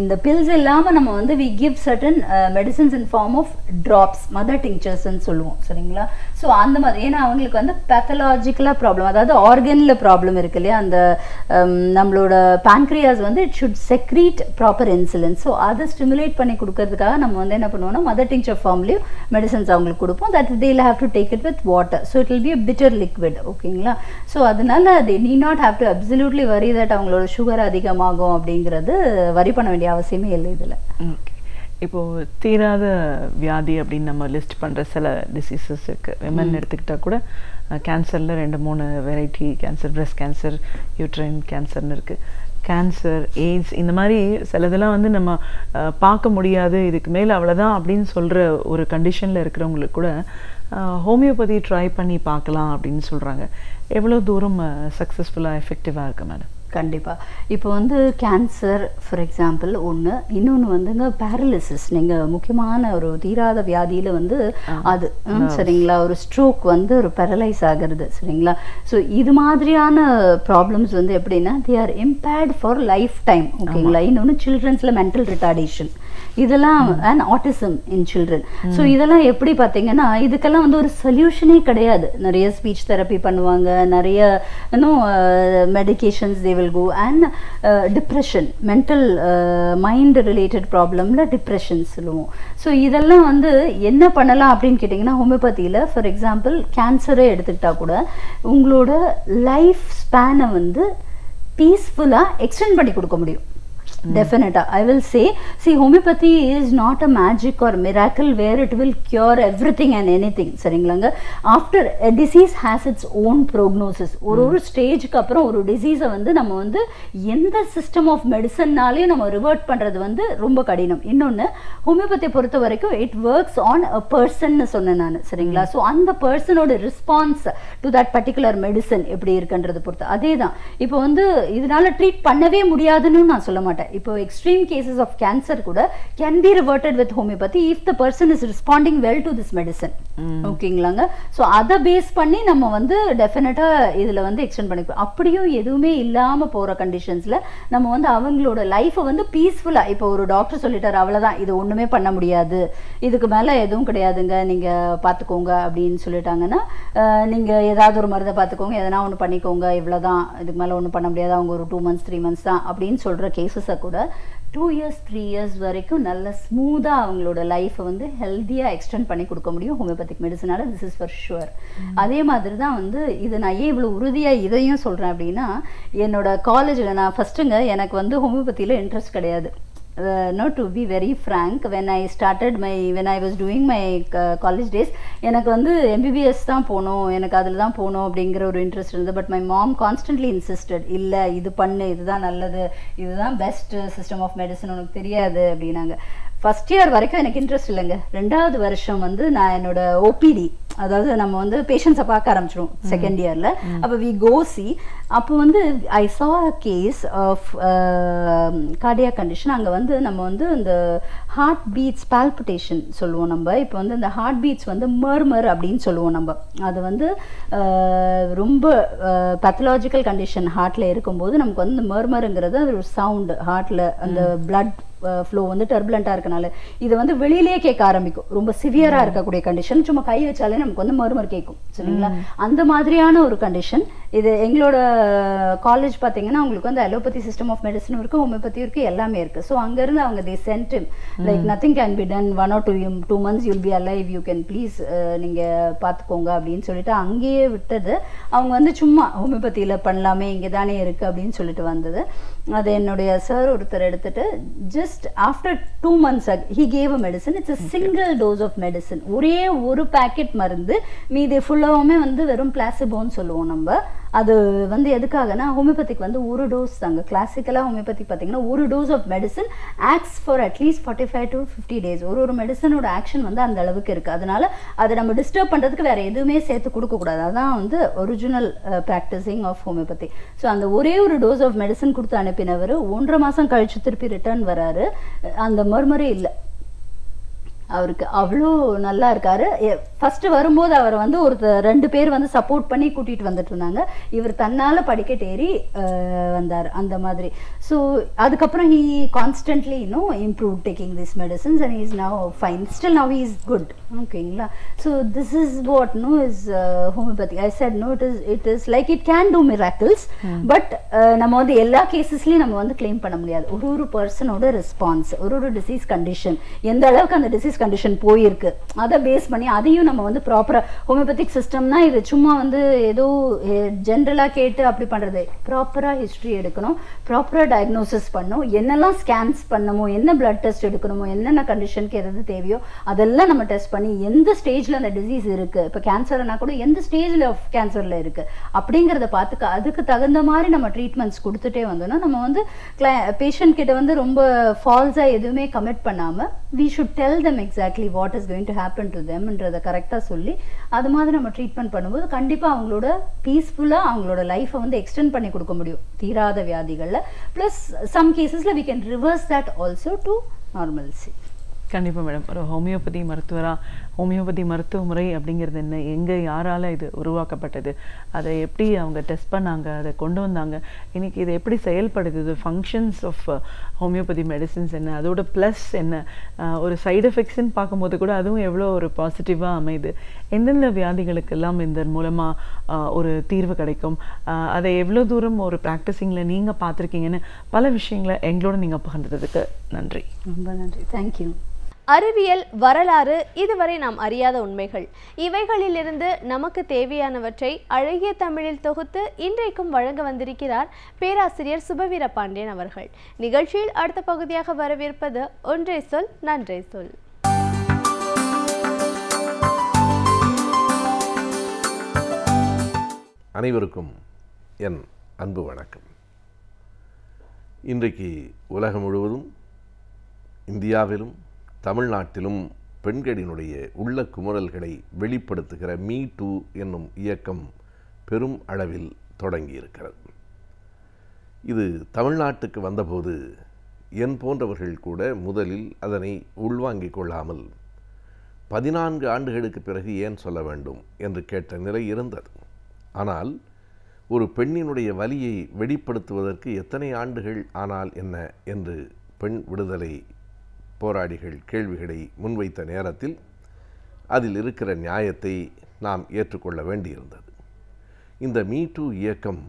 Speaker 5: இந்த pills இல்லாமல் நம்ம வந்து we give certain medicines in form of drops, mother tinctures ன்னு சொல்லுவோம். சரிங்களா? So அந்த மாதிரி ஏன்னா அவங்களுக்கு வந்து பேத்தலாஜிக்கலாக ப்ராப்ளம், அதாவது ஆர்கனில் ப்ராப்ளம் இருக்கு இல்லையா, அந்த நம்மளோட pancreas வந்து it should secrete proper insulin. So அதை ஸ்டிமுலேட் பண்ணி கொடுக்கறதுக்காக நம்ம வந்து என்ன பண்ணுவோம்னா மதர் டிங்க்சர் ஃபார்ம்லேயும் மெடிசன்ஸ் அவங்களுக்கு கொடுப்போம். That they'll have to take it with water. So it will be a bitter liquid. ஓகேங்களா? ஸோ அதனால they need not have to absolutely worry that அவங்களோட சுகர் அதிகமாகும் அப்படிங்கிறது வரி பண்ண வேண்டிய அவசியமே இல்லை இதில்.
Speaker 4: ஓகே, இப்போது தீராத வியாதி அப்படின்னு நம்ம லிஸ்ட் பண்ணுற சில டிசீசஸ் இருக்குது. விமன் எடுத்துக்கிட்டால் கூட கேன்சரில் 2-3 variety cancer, breast cancer, uterine கேன்சர்னு இருக்குது. கேன்சர், எய்ட்ஸ், இந்த மாதிரி சிலதெல்லாம் வந்து நம்ம பார்க்க முடியாது, இதுக்கு மேலே அவ்வளோதான் அப்படின்னு சொல்கிற ஒரு கண்டிஷனில் இருக்கிறவங்களுக்கு கூட ஹோமியோபதி ட்ரை பண்ணி பார்க்கலாம் அப்படின்னு சொல்கிறாங்க. எவ்வளோ தூரம் சக்ஸஸ்ஃபுல்லாக எஃபெக்டிவாக இருக்குது மேடம்?
Speaker 5: கண்டிப்பாக. இப்போ வந்து கேன்சர் ஃபார் எக்ஸாம்பிள் ஒன்று, இன்னொன்று வந்துங்க பேரலிசிஸ். நீங்கள் முக்கியமான ஒரு தீராத வியாதியில் வந்து அது சரிங்களா, ஒரு ஸ்ட்ரோக் வந்து ஒரு பேரலைஸ் ஆகிறது. சரிங்களா? ஸோ இது மாதிரியான ப்ராப்ளம்ஸ் வந்து எப்படின்னா they are impaired for life time. ஓகேங்களா? இன்னொன்று சில்ட்ரன்ஸில் மென்டல் ரிட்டார்டேஷன், இதெல்லாம் and autism in children. So இதெல்லாம் எப்படி பார்த்தீங்கன்னா இதுக்கெல்லாம் வந்து ஒரு சொல்யூஷனே கிடையாது. நிறைய ஸ்பீச் தெரப்பி பண்ணுவாங்க, நிறைய இன்னும் medications they will go, and depression, mental mind related problemல டிப்ரெஷன் சொல்லுவோம். ஸோ இதெல்லாம் வந்து என்ன பண்ணலாம் அப்படின்னு கேட்டிங்கன்னா ஹோமியோபதியில் ஃபார் எக்ஸாம்பிள் கேன்சரை எடுத்துக்கிட்டா கூட உங்களோட லைஃப் ஸ்பேனை வந்து பீஸ்ஃபுல்லாக எக்ஸ்டெண்ட் பண்ணி கொடுக்க முடியும். Definitely, I will say, see, homeopathy is not a magic or miracle where it will cure everything and anything. சரிங்களாங்க? After a disease has its own prognosis. ஒரு ஸ்டேஜுக்கு அப்புறம் ஒரு டிசீஸை வந்து நம்ம வந்து எந்த சிஸ்டம் ஆஃப் மெடிசன்னாலையும் நம்ம ரிவர்ட் பண்ணுறது வந்து ரொம்ப கடினம். இன்னொன்று ஹோமியோபதியை பொறுத்த வரைக்கும் இட் ஒர்க்ஸ் ஆன் அ பர்சன்னு சொன்னேன் நான். சரிங்களா? ஸோ அந்த பர்சனோட ரிஸ்பான்ஸ் டு தட் பர்டிகுலர் மெடிசன் எப்படி இருக்குன்றது பொறுத்து. அதே தான் இப்போ வந்து இதனால ட்ரீட் பண்ணவே முடியாதுன்னு நான் சொல்ல மாட்டேன். இப்போ எக்ஸ்ட்ரீம் கேசஸ் ஆஃப் கேன்சர் கூட can be reverted with homeopathy if the person is responding well to this medicine. ஓகேங்களாங்க? ஸோ அதை பேஸ் பண்ணி நம்ம வந்து டெஃபினட்டாக இதில் வந்து எக்ஸ்டெண்ட் பண்ணிக்கலாம். அப்படியும் எதுவுமே இல்லாமல் போகிற கண்டிஷன்ஸில் நம்ம வந்து அவங்களோட லைஃப்பை வந்து பீஸ்ஃபுல்லாக, இப்போ ஒரு டாக்டர் சொல்லிட்டார் அவ்வளோதான், இது ஒன்றுமே பண்ண முடியாது, இதுக்கு மேலே எதுவும் கிடையாதுங்க, நீங்கள் பார்த்துக்கோங்க அப்படின்னு சொல்லிட்டாங்கன்னா நீங்கள் ஏதாவது ஒரு மருந்தை பார்த்துக்கோங்க, எதனா ஒன்று பண்ணிக்கோங்க, இவ்வளோதான், இதுக்கு மேலே ஒன்றும் பண்ண முடியாது, அவங்க ஒரு 2 months 3 months தான் அப்படின்னு சொல்கிற கேசஸை கூட 2 years 3 years வரைக்கும் நல்ல ஸ்மூத்தாக அவங்களோட லைஃப்பை வந்து ஹெல்த்தியாக எக்ஸ்டெண்ட் பண்ணி கொடுக்க முடியும் ஹோமியோபதிக் மெடிசனால. This is for sure. அதே மாதிரி தான் வந்து இது நான் ஏன் இவ்வளோ உறுதியாக இதையும் சொல்கிறேன் அப்படின்னா, என்னோட காலேஜில் நான் ஃபஸ்ட்டுங்க எனக்கு வந்து ஹோமியோபதியில் இன்ட்ரெஸ்ட் கிடையாது. Not to be very frank, when I was doing my college days, எனக்கு வந்து MBBS தான் போகணும், எனக்கு அதில் தான் போகணும் அப்படிங்கிற ஒரு இன்ட்ரெஸ்ட் இருந்தது. But my mom constantly insisted, இல்லை இது பண்ணு, இதுதான் நல்லது, இதுதான் பெஸ்ட் சிஸ்டம் ஆஃப் மெடிசன், உனக்கு தெரியாது அப்படின்னாங்க. ஃபஸ்ட் இயர் வரைக்கும் எனக்கு இன்ட்ரெஸ்ட் இல்லைங்க. 2வது வருஷம் வந்து நான் என்னோட OPD, அதாவது நம்ம வந்து பேஷண்ட்ஸை பார்க்க ஆரம்பிச்சிடும் செகண்ட் இயரில். அப்போ வி கோ சி, அப்போ வந்து ஐ சா அ கேஸ் ஆஃப் கார்டியாக் கண்டிஷன். அங்கே வந்து நம்ம வந்து இந்த ஹார்ட் பீட்ஸ் பால்பிட்டேஷன் சொல்லுவோம் நம்ம. இப்போ வந்து இந்த ஹார்ட் பீட்ஸ் வந்து மர்மர் அப்படின்னு சொல்லுவோம் நம்ம. அது வந்து ரொம்ப பேத்தலாஜிக்கல் கண்டிஷன் ஹார்ட்டில் இருக்கும்போது நமக்கு வந்து இந்த மர்மருங்கிறது அது ஒரு சவுண்டு ஹார்ட்டில் அந்த பிளட் ஃப்ளோ வந்து டர்புலண்ட்டாக இருக்கனால இது வந்து வெளியிலேயே கேட்க ஆரம்பிக்கும். ரொம்ப சிவியராக இருக்கக்கூடிய கண்டிஷன், சும்மா கை வச்சாலே நமக்கு வந்து மறுமறு கேட்கும். சரிங்களா? அந்த மாதிரியான ஒரு கண்டிஷன். இது எங்களோட காலேஜ் பார்த்தீங்கன்னா உங்களுக்கு வந்து அலோபதி சிஸ்டம் ஆஃப் மெடிசனும் இருக்குது, ஹோமியோபதியும் இருக்குது, எல்லாமே இருக்குது. ஸோ அங்கேருந்து அவங்க தே send him like nothing can be done, 1 or 2 months you'll be alive, you can please நீங்கள் பார்த்துக்கோங்க அப்படின்னு சொல்லிட்டு அங்கேயே விட்டது. அவங்க வந்து சும்மா ஹோமியோபதியில் பண்ணலாமே, இங்கே தானே இருக்குது அப்படின்னு சொல்லிட்டு வந்தது. அது என்னுடைய சார் ஒருத்தர் எடுத்துட்டு just after 2 months he gave a medicine. It's a single dose of medicine. ஒரே ஒரு பாக்கெட் மருந்து, மீதி ஃபுல்லாவுமே வந்து வெறும் பிளாசிபோன்னு சொல்லுவோம் நம்ம. அது வந்து எதுக்காகனா ஹோமியோபதிக் வந்து ஒரு டோஸ் தாங்க. கிளாசிக்கலாக ஹோமியோபதிக் பார்த்தீங்கன்னா ஒரு dose of medicine acts for அட்லீஸ்ட் 45 to 50 days. ஒரு மெடிசனோட ஆக்ஷன் வந்து அந்த அளவுக்கு இருக்குது. அதனால அதை நம்ம டிஸ்டர்ப் பண்ணுறதுக்கு வேறு எதுவுமே சேர்த்து கொடுக்கக்கூடாது. அதான் வந்து original practicing of homeopathy. So அந்த ஒரே ஒரு டோஸ் ஆஃப் மெடிசன் கொடுத்து அனுப்பினவர் 1.5 மாதம் கழிச்சு திருப்பி ரிட்டர்ன் வராரு. அந்த மர்மரே இல்லை அவருக்கு. அவ்வளோ நல்லா இருக்காரு. ஃபஸ்ட்டு வரும்போது அவர் வந்து ஒரு 2 பேர் வந்து சப்போர்ட் பண்ணி கூட்டிகிட்டு வந்துட்டு இருந்தாங்க. இவர் தன்னால் படிக்கட்டு ஏறி வந்தார் அந்த மாதிரி. ஸோ அதுக்கப்புறம் he constantly improve taking this medicines and is now fine. Still now he is good. ஓகேங்களா? So this is what is homeopathy. I said it is like it can do miracles. But நம்ம வந்து எல்லா கேசஸ்லையும் நம்ம வந்து claim பண்ண முடியாது. ஒரு பர்சனோட response, ஒரு டிசீஸ் கண்டிஷன், எந்த அளவுக்கு அந்த டிசீஸ் கண்டிஷன் போயிருக்கு அதை பேஸ் பண்ணி அதையும் நம்ம வந்து ப்ராப்பரா ஹோமியோபதிக் சிஸ்டம்னா இது சும்மா வந்து ஏதோ ஜென்ரலா கேட்டு அப்படி பண்றது. ப்ராப்பரா ஹிஸ்டரி எடுக்கணும், ப்ராப்பரா டயக்னோசிஸ் பண்ணணும், என்னெல்லாம் ஸ்கேன்ஸ் பண்ணணுமோ, என்ன பிளட் டெஸ்ட் எடுக்கணுமோ, என்னென்ன கண்டிஷனுக்கு எது தேவையோ அதெல்லாம் நம்ம டெஸ்ட் பண்ணி எந்த ஸ்டேஜ்ல அந்த டிசீஸ் இருக்கு, இப்போ கேன்சர்னா கூட எந்த ஸ்டேஜ்ல ஆஃப் கேன்சர்ல இருக்கு அப்படிங்கிறத பார்த்துக்க அதுக்கு தகுந்த மாதிரி நம்ம ட்ரீட்மெண்ட்ஸ் கொடுத்துட்டே வந்தோம்னா நம்ம வந்து பேஷண்ட் கிட்ட வந்து ரொம்ப ஃபால்ஸா எதுவுமே கமிட் பண்ணாம we should tell them exactly what is going to happen to them ன்றத கரெக்டாக சொல்லி அது மாதிரி நம்ம ட்ரீட்மெண்ட் பண்ணும்போது கண்டிப்பாக அவங்களோட பீஸ்ஃபுல்லாக அவங்களோட லைஃப்பை வந்து எக்ஸ்டெண்ட் பண்ணி கொடுக்க முடியும் தீராத வியாதிகளில். ப்ளஸ் சம் கேசஸில் we can reverse that also to normalcy.
Speaker 4: கண்டிப்பாக மேடம். ஒரு ஹோமியோபதி மருத்துவராக ஹோமியோபதி மருத்துவ முறை அப்படிங்கிறது என்ன, எங்கே யாரால் இது உருவாக்கப்பட்டது, அதை எப்படி அவங்க டெஸ்ட் பண்ணாங்க, அதை கொண்டு வந்தாங்க, இன்றைக்கி இது எப்படி செயல்படுது, ஃபங்க்ஷன்ஸ் ஆஃப் ஹோமியோபதி மெடிசின்ஸ் என்ன, அதோட ப்ளஸ் என்ன, ஒரு சைடு எஃபெக்ட்ஸ்ன்னு பார்க்கும்போது கூட அதுவும் எவ்வளோ ஒரு பாசிட்டிவாக அமையுது, எந்தெந்த வியாதிகளுக்கெல்லாம் இதன் மூலமாக ஒரு தீர்வு கிடைக்கும், அதை எவ்வளோ தூரம் ஒரு ப்ராக்டிஸிங்கில் நீங்கள் பார்த்துருக்கீங்கன்னு பல விஷயங்களை எங்களோட நீங்கள் பகிர்ந்ததுக்கு நன்றி.
Speaker 5: ரொம்ப நன்றி. தேங்க்யூ.
Speaker 1: அறிவியல், வரலாறு, இதுவரை நாம் அறியாத உண்மைகள், இவைகளிலிருந்து நமக்கு தேவையானவற்றை அழகிய தமிழில் தொகுத்து இன்றைக்கும் வழங்க வந்திருக்கிறார் பேராசிரியர் சுபவீர பாண்டியன் அவர்கள். நிகழ்ச்சியில் அடுத்த பகுதியாக வரவிருப்பது ஒன்றே சொல் நன்றே சொல்.
Speaker 6: அனைவருக்கும் என் அன்பு வணக்கம். இன்றைக்கு உலகம் முழுவதும், இந்தியாவிலும் தமிழ்நாட்டிலும் பெண்களினுடைய உள்ள குமுறல்களை வெளிப்படுத்துகிற மீ டூ என்னும் இயக்கம் பெரும் அளவில் தொடங்கியிருக்கிறது. இது தமிழ்நாட்டுக்கு வந்தபோது என் போன்றவர்கள் கூட முதலில் அதனை உள்வாங்கிக் கொள்ளாமல் 14 ஆண்டுகளுக்கு பிறகு ஏன் சொல்ல வேண்டும் என்று கேட்ட நிலை இருந்தது. ஆனால் ஒரு பெண்ணினுடைய வலியை வெளிப்படுத்துவதற்கு எத்தனை ஆண்டுகள் ஆனால் என்ன என்று பெண் விடுதலை போராளிகள் கேள்விகளை முன்வைத்த நேரத்தில் அதில் இருக்கிற நியாயத்தை நாம் ஏற்றுக்கொள்ள வேண்டியிருந்தது. இந்த மீ டூ இயக்கம்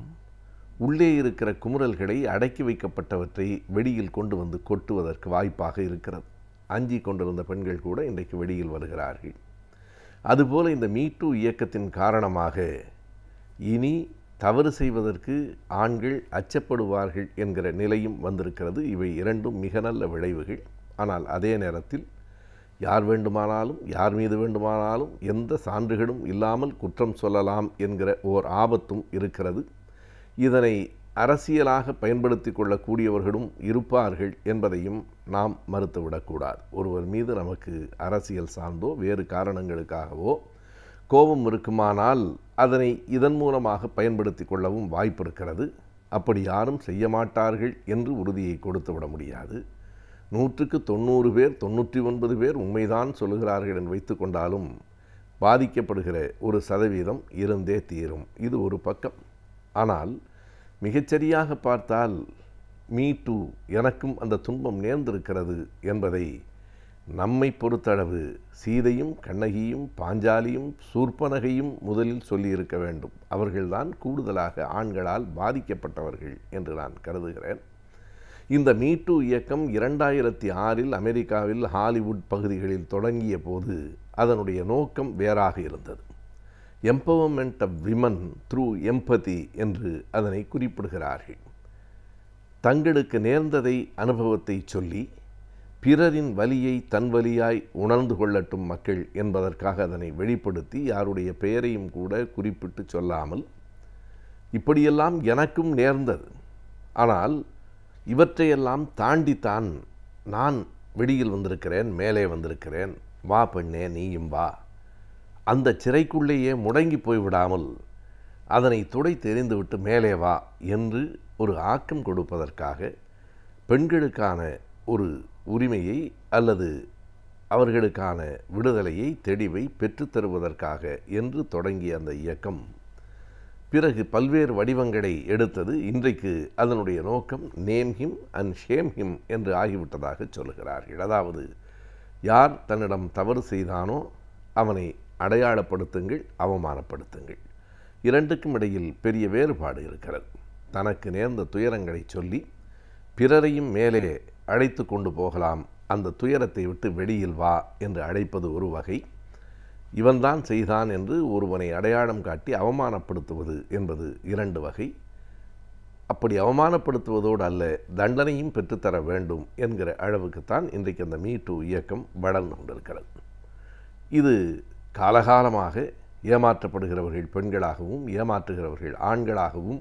Speaker 6: உள்ளே இருக்கிற குமுறல்களை, அடக்கி வைக்கப்பட்டவற்றை வெளியில் கொண்டு வந்து கொட்டுவதற்கு வாய்ப்பாக இருக்கிறது. அஞ்சி கொண்டிருந்த பெண்கள் கூட இன்றைக்கு வெளியில் வருகிறார்கள். அதுபோல இந்த மீ டூ இயக்கத்தின் காரணமாக இனி தவறு செய்வதற்கு ஆண்கள் அச்சப்படுவார்கள் என்கிற நிலையும் வந்திருக்கிறது. இவை இரண்டும் மிக நல்ல விளைவுகள். ஆனால் அதே நேரத்தில் யார் வேண்டுமானாலும், யார் மீது வேண்டுமானாலும் எந்த சான்றுகளும் இல்லாமல் குற்றம் சொல்லலாம் என்கிற ஓர் ஆபத்தும் இருக்கிறது. இதனை அரசியலாக பயன்படுத்தி கொள்ளக்கூடியவர்களும் இருப்பார்கள் என்பதையும் நாம் மறுத்துவிடக்கூடாது. ஒருவர் மீது நமக்கு அரசியல் சார்ந்தோ வேறு காரணங்களுக்காகவோ கோபம் இருக்குமானால் அதனை இதன் மூலமாக பயன்படுத்தி கொள்ளவும் வாய்ப்பு இருக்கிறது. அப்படி யாரும் செய்ய மாட்டார்கள் என்று உறுதியை கொடுத்து விட முடியாது. 100க்கு 90 பேர், 99 பேர் உண்மைதான் சொல்லுகிறார்கள் என்று வைத்து கொண்டாலும் பாதிக்கப்படுகிற ஒரு சதவீதம் இருந்தே தீரும். இது ஒரு பக்கம். ஆனால் மிகச்சரியாக பார்த்தால் மீ டூ எனக்கும் அந்த துன்பம் நேர்ந்திருக்கிறது என்பதை நம்மை பொறுத்தளவு சீதையும் கண்ணகியும் பாஞ்சாலியும் சூர்பனகையும் முதலில் சொல்லியிருக்க வேண்டும். அவர்கள்தான் கூடுதலாக ஆண்களால் பாதிக்கப்பட்டவர்கள் என்று நான் கருதுகிறேன். இந்த மீ டூ இயக்கம் 2006 அமெரிக்காவில் ஹாலிவுட் பகுதிகளில் தொடங்கிய போது அதனுடைய நோக்கம் வேறாக இருந்தது. Empowerment of women through empathy என்று அதனை குறிப்பிடுகிறார்கள். தங்களுக்கு நேர்ந்ததை அனுபவத்தை சொல்லி பிறரின் வலியை தன் வலியாய் உணர்ந்து கொள்ளட்டும் மக்கள் என்பதற்காக அதனை வெளிப்படுத்தி யாருடைய பெயரையும் கூட குறிப்பிட்டு சொல்லாமல் இப்படியெல்லாம் எனக்கும் நேர்ந்தது. ஆனால் இவற்றையெல்லாம் தாண்டித்தான் நான் வெளியில் வந்திருக்கிறேன், மேலே வந்திருக்கிறேன். வா பெண்ணே, நீயும் வா. அந்த சிறைக்குள்ளேயே முடங்கி போய்விடாமல் அதனை துடை தெரிந்துவிட்டு மேலே வா என்று ஒரு ஆக்கம் கொடுப்பதற்காக, பெண்களுக்கான ஒரு உரிமையை அல்லது அவர்களுக்கான விடுதலையை, தெளிவை பெற்றுத்தருவதற்காக என்று தொடங்கிய அந்த இயக்கம் பிறகு பல்வேறு வடிவங்களை எடுத்தது. இன்றைக்கு அதனுடைய நோக்கம் name him and shame him என்று ஆகிவிட்டதாக சொல்லுகிறார்கள். அதாவது யார் தன்னிடம் தவறு செய்தானோ அவனை அடையாளப்படுத்துங்கள், அவமானப்படுத்துங்கள். இரண்டுக்கும் இடையில் பெரிய வேறுபாடு இருக்கிறது. தனக்கு நேர்ந்த துயரங்களை சொல்லி பிறரையும் மேலே அழைத்து கொண்டு போகலாம். அந்த துயரத்தை விட்டு வெளியில் வா என்று அழைப்பது ஒரு வகை. இவன்தான் செய்தான் என்று ஒருவனை அடையாளம் காட்டி அவமானப்படுத்துவது என்பது இரண்டு வகை. அப்படி அவமானப்படுத்துவதோடு அல்ல, தண்டனையும் பெற்றுத்தர வேண்டும் என்கிற அளவுக்குத்தான் இன்றைக்கு அந்த மீ டூ இயக்கம் வளர்ந்து கொண்டிருக்கிறது. இது காலகாலமாக ஏமாற்றப்படுகிறவர்கள் பெண்களாகவும் ஏமாற்றுகிறவர்கள் ஆண்களாகவும்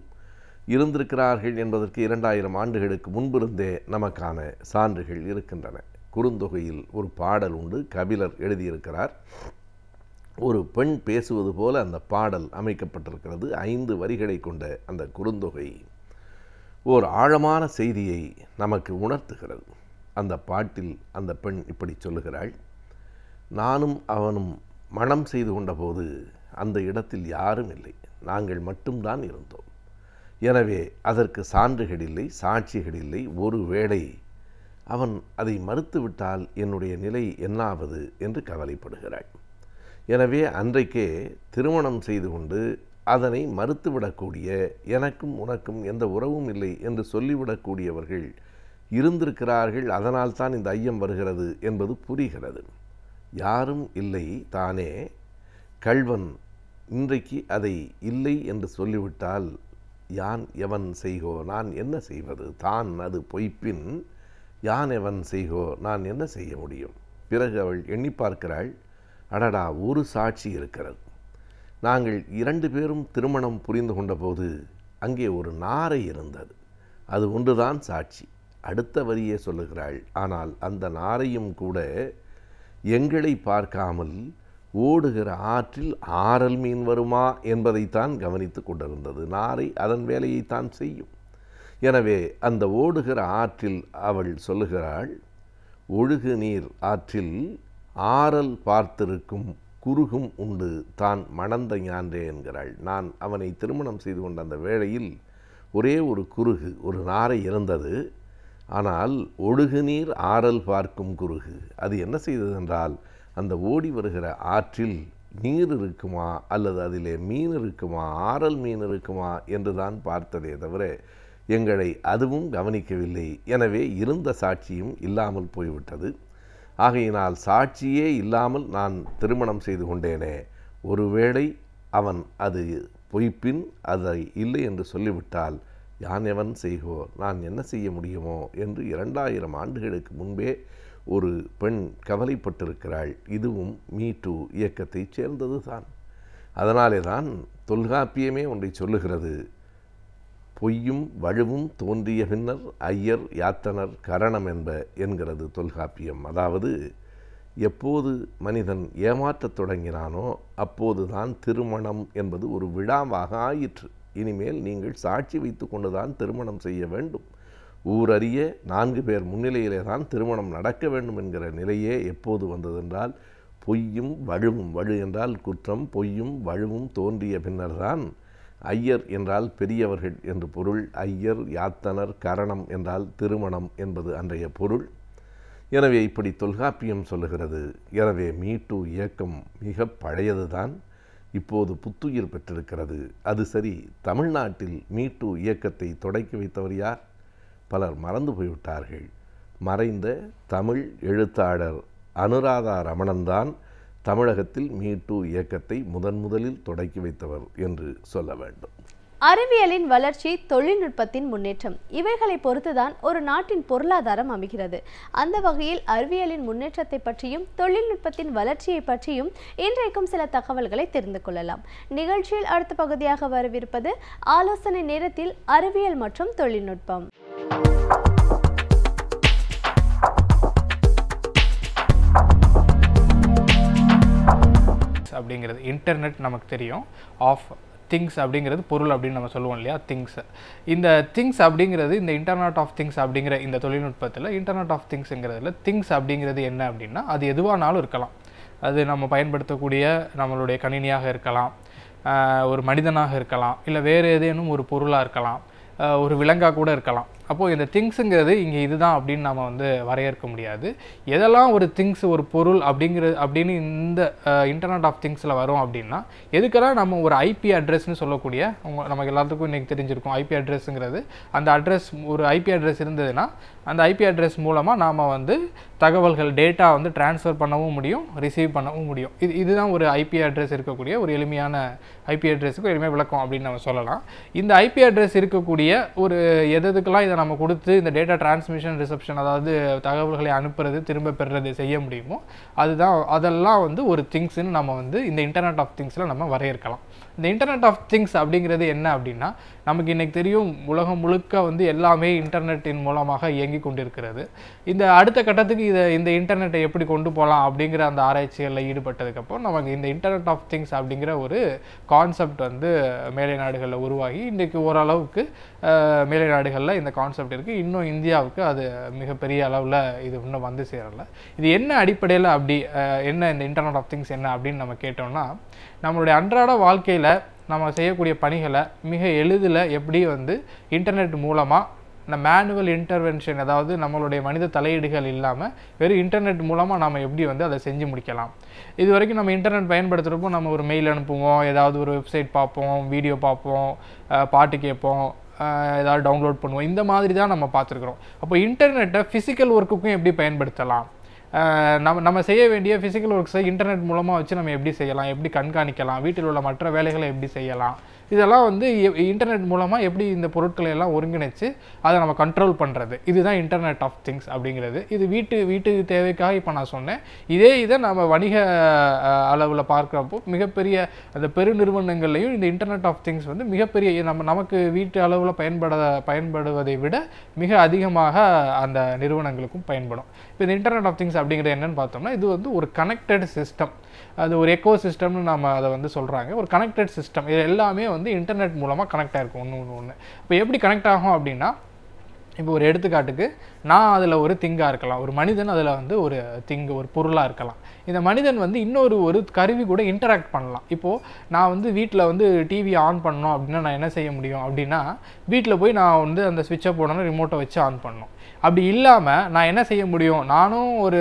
Speaker 6: இருந்திருக்கிறார்கள் என்பதற்கு 2000 ஆண்டுகளுக்கு முன்பிருந்தே நமக்கான சான்றுகள் இருக்கின்றன. குறுந்தொகையில் ஒரு பாடல் உண்டு, கபிலர் எழுதியிருக்கிறார். ஒரு பெண் பேசுவது போல அந்த பாடல் அமைக்கப்பட்டிருக்கிறது. 5 வரிகளை கொண்ட அந்த குறுந்தொகை ஓர் ஆழமான செய்தியை நமக்கு உணர்த்துகிறது. அந்த பாட்டில் அந்த பெண் இப்படி சொல்லுகிறாள்: நானும் அவனும் மணம் செய்து கொண்டபோது அந்த இடத்தில் யாரும் இல்லை, நாங்கள் மட்டும்தான் இருந்தோம். எனவே அதற்கு சான்றுகள் இல்லை, சாட்சிகள் இல்லை. ஒருவேளை அவன் அதை மறுத்துவிட்டால் என்னுடைய நிலை என்னாவது என்று கவலைப்படுகிறாள். எனவே அன்றைக்கே திருமணம் செய்து கொண்டு அதனை மறுத்துவிடக்கூடிய, எனக்கும் உனக்கும் எந்த உறவும் இல்லை என்று சொல்லிவிடக்கூடியவர்கள் இருந்திருக்கிறார்கள். அதனால் தான் இந்த ஐயம் வருகிறது என்பது புரிகிறது. யாரும் இல்லை தானே, கள்வன் இன்றைக்கு அதை இல்லை என்று சொல்லிவிட்டால் யான் எவன் செய்கோ நான் என்ன செய்வது? தான் அது பொய்ப்பின் யான் எவன் செய்கோ நான் என்ன செய்ய முடியும்? பிறகு அவள் எண்ணி பார்க்கிறாள், அடடா, ஒரு சாட்சி இருக்கிறது. நாங்கள் 2 பேரும் திருமணம் புரிந்து கொண்ட போது அங்கே ஒரு நாரை இருந்தது, அது ஒன்றுதான் சாட்சி. அடுத்த வரியே சொல்லுகிறாள், ஆனால் அந்த நாரையும் கூட எங்களை பார்க்காமல் ஓடுகிற ஆற்றில் ஆரல் மீன் வருமா என்பதைத்தான் கவனித்து கொண்டிருந்தது. நாரை அதன் வேலையைத்தான் செய்யும். எனவே அந்த ஓடுகிற ஆற்றில் அவள் சொல்லுகிறாள், ஒழுகு நீர் ஆற்றில் ஆரல் பார்த்திருக்கும் குறுகும் உண்டு தான் மணந்த ஞான்றே என்கிறாள். நான் அவனை திருமணம் செய்து கொண்ட அந்த வேளையில் ஒரே ஒரு குறுகு, ஒரு நாரை இருந்தது. ஆனால் ஒழுகு நீர் ஆரல் பார்க்கும் குறுகு அது என்ன செய்தது என்றால், அந்த ஓடி வருகிற ஆற்றில் நீர் இருக்குமா அல்லது அதிலே மீன் இருக்குமா, ஆரல் மீன் இருக்குமா என்று தான் பார்த்ததே தவிர எங்களை அதுவும் கவனிக்கவில்லை. எனவே இருந்த சாட்சியும் இல்லாமல் போய்விட்டது. ஆகையினால் சாட்சியே இல்லாமல் நான் திருமணம் செய்து கொண்டேனே, ஒருவேளை அவன் அது பொய்ப்பின் அதை இல்லை என்று சொல்லிவிட்டால் யான் எவன் செய்கோ நான் என்ன செய்ய முடியுமோ என்று 2000 ஆண்டுகளுக்கு முன்பே ஒரு பெண் கவலைப்பட்டிருக்கிறாள். இதுவும் மீ டூ இயக்கத்தைச் சேர்ந்தது தான். அதனாலே தான் தொல்காப்பியமே ஒன்றை சொல்லுகிறது, பொய்யும் வழுவும் தோன்றிய பின்னர் ஐயர் யாத்தனர் கரணம் என்கிறது தொல்காப்பியம். அதாவது எப்போது மனிதன் ஏமாற்றத் தொடங்கினானோ அப்போதுதான் திருமணம் என்பது ஒரு விழாவாக ஆயிற்று. இனிமேல் நீங்கள் சாட்சி வைத்து கொண்டுதான் திருமணம் செய்ய வேண்டும், ஊரறிய 4 பேர் முன்னிலையிலே தான் திருமணம் நடக்க வேண்டும் என்கிற நிலையே எப்போது வந்ததென்றால், பொய்யும் வழுவும், வழு என்றால் குற்றம், பொய்யும் வழுவும் தோன்றிய பின்னர்தான் ஐயர் என்றால் பெரியவர்கள் என்று பொருள், ஐயர் யாத்தனர் கரணம் என்றால் திருமணம் என்பது அன்றைய பொருள். எனவே இப்படி தொல்காப்பியம் சொல்லுகிறது. எனவே மீ டூ இயக்கம் மிக பழையதுதான், இப்போது புத்துயிர் பெற்றிருக்கிறது. அது சரி, தமிழ்நாட்டில் மீ டூ இயக்கத்தை தொடக்கி வைத்தவர் யார்? பலர் மறந்து போய்விட்டார்கள். மறைந்த தமிழ் எழுத்தாளர் அனுராதா ரமணன்தான் தமிழகத்தில் மீ டூ இயக்கத்தை முதலில் தொடக்கி வைத்தவர் என்று சொல்ல வேண்டும்.
Speaker 1: அறிவியலின் வளர்ச்சி, தொழில்நுட்பத்தின் முன்னேற்றம் இவைகளை பொறுத்துதான் ஒரு நாட்டின் பொருளாதாரம் அமைகிறது. அந்த வகையில் அறிவியலின் முன்னேற்றத்தை பற்றியும் தொழில்நுட்பத்தின் வளர்ச்சியை பற்றியும் இன்றைக்கும் சில தகவல்களை தெரிந்து கொள்ளலாம். நிகழ்ச்சியில் அடுத்த பகுதியாக வரவிருப்பது ஆலோசனை நேரத்தில் அறிவியல் மற்றும் தொழில்நுட்பம்.
Speaker 7: அப்படிங்கிறது இன்டர்நெட் நமக்கு தெரியும். ஆஃப் திங்ஸ் அப்படிங்கிறது பொருள் அப்படின்னு நம்ம சொல்லுவோம் இல்லையா, திங்ஸ். இந்த திங்ஸ் அப்படிங்கிறது இந்த இன்டர்நெட் ஆஃப் திங்ஸ் அப்படிங்கிற இந்த தொழில்நுட்பத்தில் இன்டர்நெட் ஆஃப் திங்ஸுங்கிறதுல திங்ஸ் அப்படிங்கிறது என்ன அப்படின்னா, அது எதுவானாலும் இருக்கலாம். அது நம்ம பயன்படுத்தக்கூடிய நம்மளுடைய கணினியாக இருக்கலாம், ஒரு மனிதனாக இருக்கலாம், இல்லை வேறு ஏதேனும் ஒரு பொருளாக இருக்கலாம், ஒரு விலங்காக கூட இருக்கலாம். அப்போது இந்த திங்ஸுங்கிறது இங்கே இதுதான் அப்படின்னு நம்ம வந்து வரையறுக்க முடியாது. எதெல்லாம் ஒரு திங்ஸ், ஒரு பொருள் அப்படின்னு இந்த இன்டர்நெட் ஆஃப் திங்ஸில் வரும் அப்படின்னா, எதுக்கெல்லாம் நம்ம ஒரு ஐபி அட்ரஸ்ன்னு சொல்லக்கூடிய, நமக்கு எல்லாத்துக்கும் இன்றைக்கி தெரிஞ்சிருக்கும் ஐபி அட்ரஸ்ங்கிறது. அந்த அட்ரஸ், ஒரு ஐபி அட்ரஸ் இருந்ததுன்னா அந்த ஐபி அட்ரஸ் மூலமாக நாம் வந்து தகவல்கள், டேட்டா வந்து ட்ரான்ஸ்ஃபர் பண்ணவும் முடியும், ரிசீவ் பண்ணவும் முடியும். இதுதான் ஒரு ஐபி அட்ரஸ் இருக்கக்கூடிய ஒரு எளிமையான ஐபி அட்ரஸுக்கு எளிமையாக விளக்கம் அப்படின்னு நம்ம சொல்லலாம். இந்த ஐபி அட்ரஸ் இருக்கக்கூடிய ஒரு எதுக்கெல்லாம் இதை நம்ம கொடுத்து இந்த டேட்டா டிரான்ஸ்மிஷன், ரிசப்ஷன், அதாவது தகவல்களை அனுப்புறது, திரும்ப பெறுறது செய்ய முடியுமோ அதெல்லாம் வந்து ஒரு திங்ஸ்ன்னு நம்ம வந்து இந்த இன்டர்நெட் ஆஃப் திங்ஸில் நம்ம வரையறுக்கலாம். இந்த இன்டர்நெட் ஆஃப் திங்ஸ் அப்படிங்கிறது என்ன அப்படின்னா, நமக்கு இன்றைக்கி தெரியும் உலகம் முழுக்க வந்து எல்லாமே இன்டர்நெட்டின் மூலமாக இயங்கி கொண்டிருக்கிறது. இந்த அடுத்த கட்டத்துக்கு இந்த இன்டர்நெட்டை எப்படி கொண்டு போகலாம் அப்படிங்கிற அந்த ஆராய்ச்சிகளில் ஈடுபட்டதுக்கப்புறம் நமக்கு இந்த இன்டர்நெட் ஆஃப் திங்ஸ் அப்படிங்கிற ஒரு கான்செப்ட் வந்து மேலை நாடுகளில் உருவாகி இன்றைக்கு ஓரளவுக்கு மேலை நாடுகளில் இந்த கான்செப்ட் இருக்குது. இன்னும் இந்தியாவுக்கு அது மிகப்பெரிய அளவில் இது இன்னும் வந்து சேரலை. இது என்ன அடிப்படையில் என்ன இந்த இன்டர்நெட் ஆஃப் திங்ஸ் என்ன அப்படின்னு நம்ம கேட்டோம்னா, நம்மளுடைய அன்றாட வாழ்க்கையில் நம்ம செய்யக்கூடிய பணிகளை மிக எளிதில் எப்படி வந்து இன்டர்நெட் மூலமாக இந்த மேனுவல் இன்டர்வென்ஷன், அதாவது நம்மளுடைய மனித தலையீடுகள் இல்லாமல் வெறும் இன்டர்நெட் மூலமாக நம்ம எப்படி வந்து அதை செஞ்சு முடிக்கலாம். இது வரைக்கும் நம்ம இன்டர்நெட் பயன்படுத்துகிறப்போ நம்ம ஒரு மெயில் அனுப்புவோம், ஏதாவது ஒரு வெப்சைட் பார்ப்போம், வீடியோ பார்ப்போம், பாட்டு கேட்போம், ஏதாவது டவுன்லோட் பண்ணுவோம். இந்த மாதிரி தான் நம்ம பார்த்துருக்குறோம். அப்போ இன்டர்நெட்டை ஃபிசிக்கல் ஒர்க்குக்கும் எப்படி பயன்படுத்தலாம், நம்ம செய்ய வேண்டிய ஃபிசிக்கல் ஒர்க்ஸை இன்டர்நெட் மூலமாக வச்சு நம்ம எப்படி செய்யலாம், எப்படி கண்காணிக்கலாம், வீட்டில் உள்ள மற்ற வேலைகளை எப்படி செய்யலாம், இதெல்லாம் வந்து இன்டர்நெட் மூலமாக எப்படி இந்த பொருட்களை எல்லாம் ஒருங்கிணைச்சு அதை நம்ம கண்ட்ரோல் பண்ணுறது, இதுதான் இன்டர்நெட் ஆஃப் திங்ஸ் அப்படிங்கிறது. இது வீட்டு தேவைக்காக இப்போ நான் சொன்னேன். இதை நம்ம வணிக அளவில் பார்க்குறப்போ மிகப்பெரிய அந்த பெருநிறுவனங்கள்லையும் இந்த இன்டர்நெட் ஆஃப் திங்ஸ் வந்து மிகப்பெரிய நமக்கு வீட்டு அளவில் பயன்படுவதை விட மிக அதிகமாக அந்த நிறுவனங்களுக்கும் பயன்படும். இப்போ இந்த இன்டர்நெட் ஆஃப் திங்ஸ் அப்படிங்கிறது என்னன்னு பார்த்தோம்னா, இது வந்து ஒரு கனெக்டட் சிஸ்டம், அது ஒரு எக்கோ சிஸ்டம்னு நம்ம அதை வந்து சொல்கிறாங்க. ஒரு கனெக்டட் சிஸ்டம், இது எல்லாமே வந்து இன்டர்நெட் மூலமாக கனெக்ட் ஆகிருக்கும் ஒன்று. இப்போ எப்படி கனெக்ட் ஆகும் அப்படின்னா, இப்போ ஒரு எடுத்துக்காட்டுக்கு நான் அதில் ஒரு திங்காக இருக்கலாம், ஒரு மனிதன் அதில் வந்து ஒரு ஒரு பொருளாக இருக்கலாம். இந்த மனிதன் வந்து ஒரு கருவி கூட இன்டராக்ட் பண்ணலாம். இப்போது நான் வந்து வீட்டில் வந்து டிவி ஆன் பண்ணணும் அப்படின்னா நான் என்ன செய்ய முடியும் அப்படின்னா, வீட்டில் போய் நான் வந்து அந்த சுவிட்சை போடணும், ரிமோட்டை வச்சு ஆன் பண்ணணும். அப்படி இல்லாமல் நான் என்ன செய்ய முடியும், நானும் ஒரு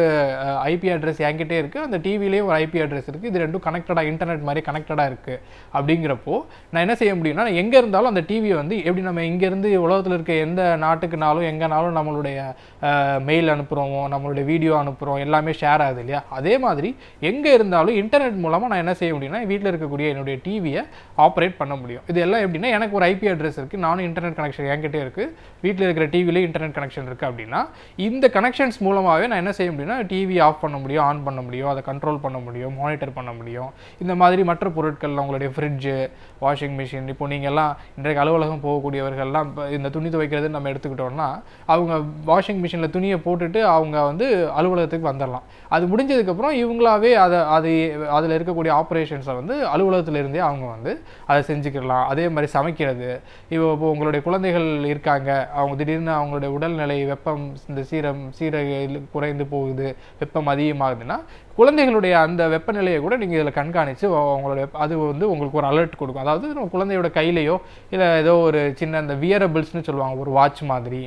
Speaker 7: ஐபி அட்ரஸ் என்கிட்டே இருக்குது, அந்த டிவிலேயும் ஒரு ஐபி அட்ரஸ் இருக்குது, இது ரெண்டும் கனெக்டடாக இன்டர்நெட் மாதிரி கனெக்டடாக இருக்குது. அப்படிங்கிறப்போ நான் என்ன செய்ய முடியும்னா, நான் எங்கே இருந்தாலும் அந்த டிவியை வந்து எப்படி நம்ம இங்கேருந்து உலகத்தில் இருக்க எந்த நாட்டுக்குனாலும் எங்கேனாலும் நம்மளுடைய மெயில் அனுப்புகிறோமோ, நம்மளுடைய வீடியோ அனுப்புகிறோம், எல்லாமே ஷேர் ஆகுது இல்லையா, அதே மாதிரி எங்கே இருந்தாலும் இன்டர்நெட் மூலமாக நான் என்ன செய்ய முடியும்னா, வீட்டில் இருக்கக்கூடிய என்னுடைய டிவியை ஆப்ரேட் பண்ண முடியும். இது எல்லாம் எப்படின்னா, எனக்கு ஒரு ஐபி அட்ரஸ் இருக்குது, நானும் இன்டர்நெட் கனெக்ஷன் என்கிட்டே இருக்குது, வீட்டில் இருக்கிற டிவிலேயும் இன்டர்நெட் கனெக்ஷன் இருக்குது அப்படின்னா, இந்த கனெக்ஷன்ஸ் மூலமாகவே நான் என்ன செய்ய முடியும்னா, டிவி ஆஃப் பண்ண முடியும், ஆன் பண்ண முடியும், அதை கண்ட்ரோல் பண்ண முடியும், மானிட்டர் பண்ண முடியும். இந்த மாதிரி மற்ற பொருட்கள், உங்களுடைய ஃப்ரிட்ஜு, வாஷிங் மிஷின், இப்போ நீங்கள் எல்லாம் இன்றைக்கு அலுவலகம் போகக்கூடியவர்கள்லாம் இந்த துணி துவைக்கிறது நம்ம எடுத்துக்கிட்டோம்னா, அவங்க வாஷிங் மிஷினில் துணியை போட்டுட்டு அவங்க வந்து அலுவலகத்துக்கு வந்துடலாம். அது முடிஞ்சதுக்கப்புறம் இவங்களாவே அதில் இருக்கக்கூடிய ஆப்ரேஷன்ஸை வந்து அலுவலகத்திலிருந்தே அவங்க வந்து அதை செஞ்சுக்கலாம். அதே மாதிரி சமைக்கிறது, இப்போ உங்களுடைய குழந்தைகள் இருக்காங்க, அவங்க திடீர்னு அவங்களுடைய உடல்நிலை, வெப்பம், இந்த சீரக குறைந்து போகுது, வெப்பம் அதிகமாகுதுன்னா குழந்தைகளுடைய அந்த வெப்பநிலையை கூட நீங்கள் இதில் கண்காணித்து அவங்களுடைய அது வந்து உங்களுக்கு ஒரு அலர்ட் கொடுக்கும். அதாவது நம்ம குழந்தையோட கையிலையோ இல்லை ஏதோ ஒரு சின்ன அந்த வியரபிள்ஸ்னு சொல்லுவாங்க, ஒரு வாட்ச் மாதிரி,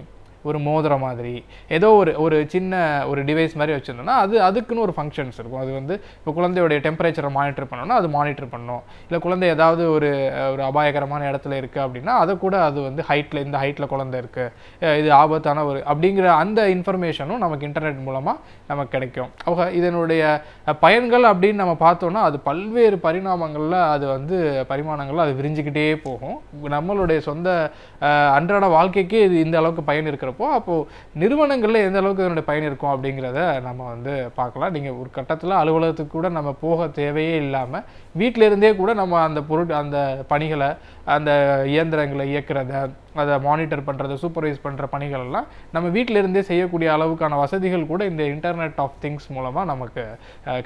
Speaker 7: ஒரு மோதிரம் மாதிரி ஏதோ ஒரு சின்ன ஒரு டிவைஸ் மாதிரி வச்சுருந்தோம்னா அதுக்குன்னு ஒரு ஃபங்க்ஷன்ஸ் இருக்கும். அது வந்து இப்போ குழந்தையோடைய டெம்பரேச்சரை மானிட்டர் பண்ணோம்னா அது மானிட்டர் பண்ணும். இல்லை குழந்தை ஏதாவது ஒரு அபாயகரமான இடத்துல இருக்குது அப்படின்னா அதை கூட அது வந்து இந்த ஹைட்டில் குழந்தை இருக்குது, இது ஆபத்தான அப்படிங்கிற அந்த இன்ஃபர்மேஷனும் நமக்கு இன்டர்நெட் மூலமாக நமக்கு கிடைக்கும். இதனுடைய பயன்கள் அப்படின்னு நம்ம பார்த்தோம்னா அது பல்வேறு பரிமாணங்களில் அது விரிஞ்சுக்கிட்டே போகும். நம்மளுடைய சொந்த அன்றாட வாழ்க்கைக்கு இது இந்த அளவுக்கு பயன் இருக்கிறப்போ அப்போது நிறுவனங்களில் எந்த அளவுக்கு இதனுடைய பயன் இருக்கும் அப்படிங்கிறத நம்ம வந்து பார்க்கலாம். நீங்கள் ஒரு கட்டத்தில் அலுவலகத்துக்கு கூட நம்ம போக தேவையே இல்லாமல் வீட்டிலேருந்தே கூட நம்ம அந்த பணிகளை, அந்த இயந்திரங்களை இயக்கிறத, அதை மானிட்டர் பண்ணுறது, சூப்பர்வைஸ் பண்ணுற பணிகள் எல்லாம் நம்ம வீட்டிலேருந்தே செய்யக்கூடிய அளவுக்கான வசதிகள் கூட இந்த இன்டர்நெட் ஆஃப் திங்ஸ் மூலமாக நமக்கு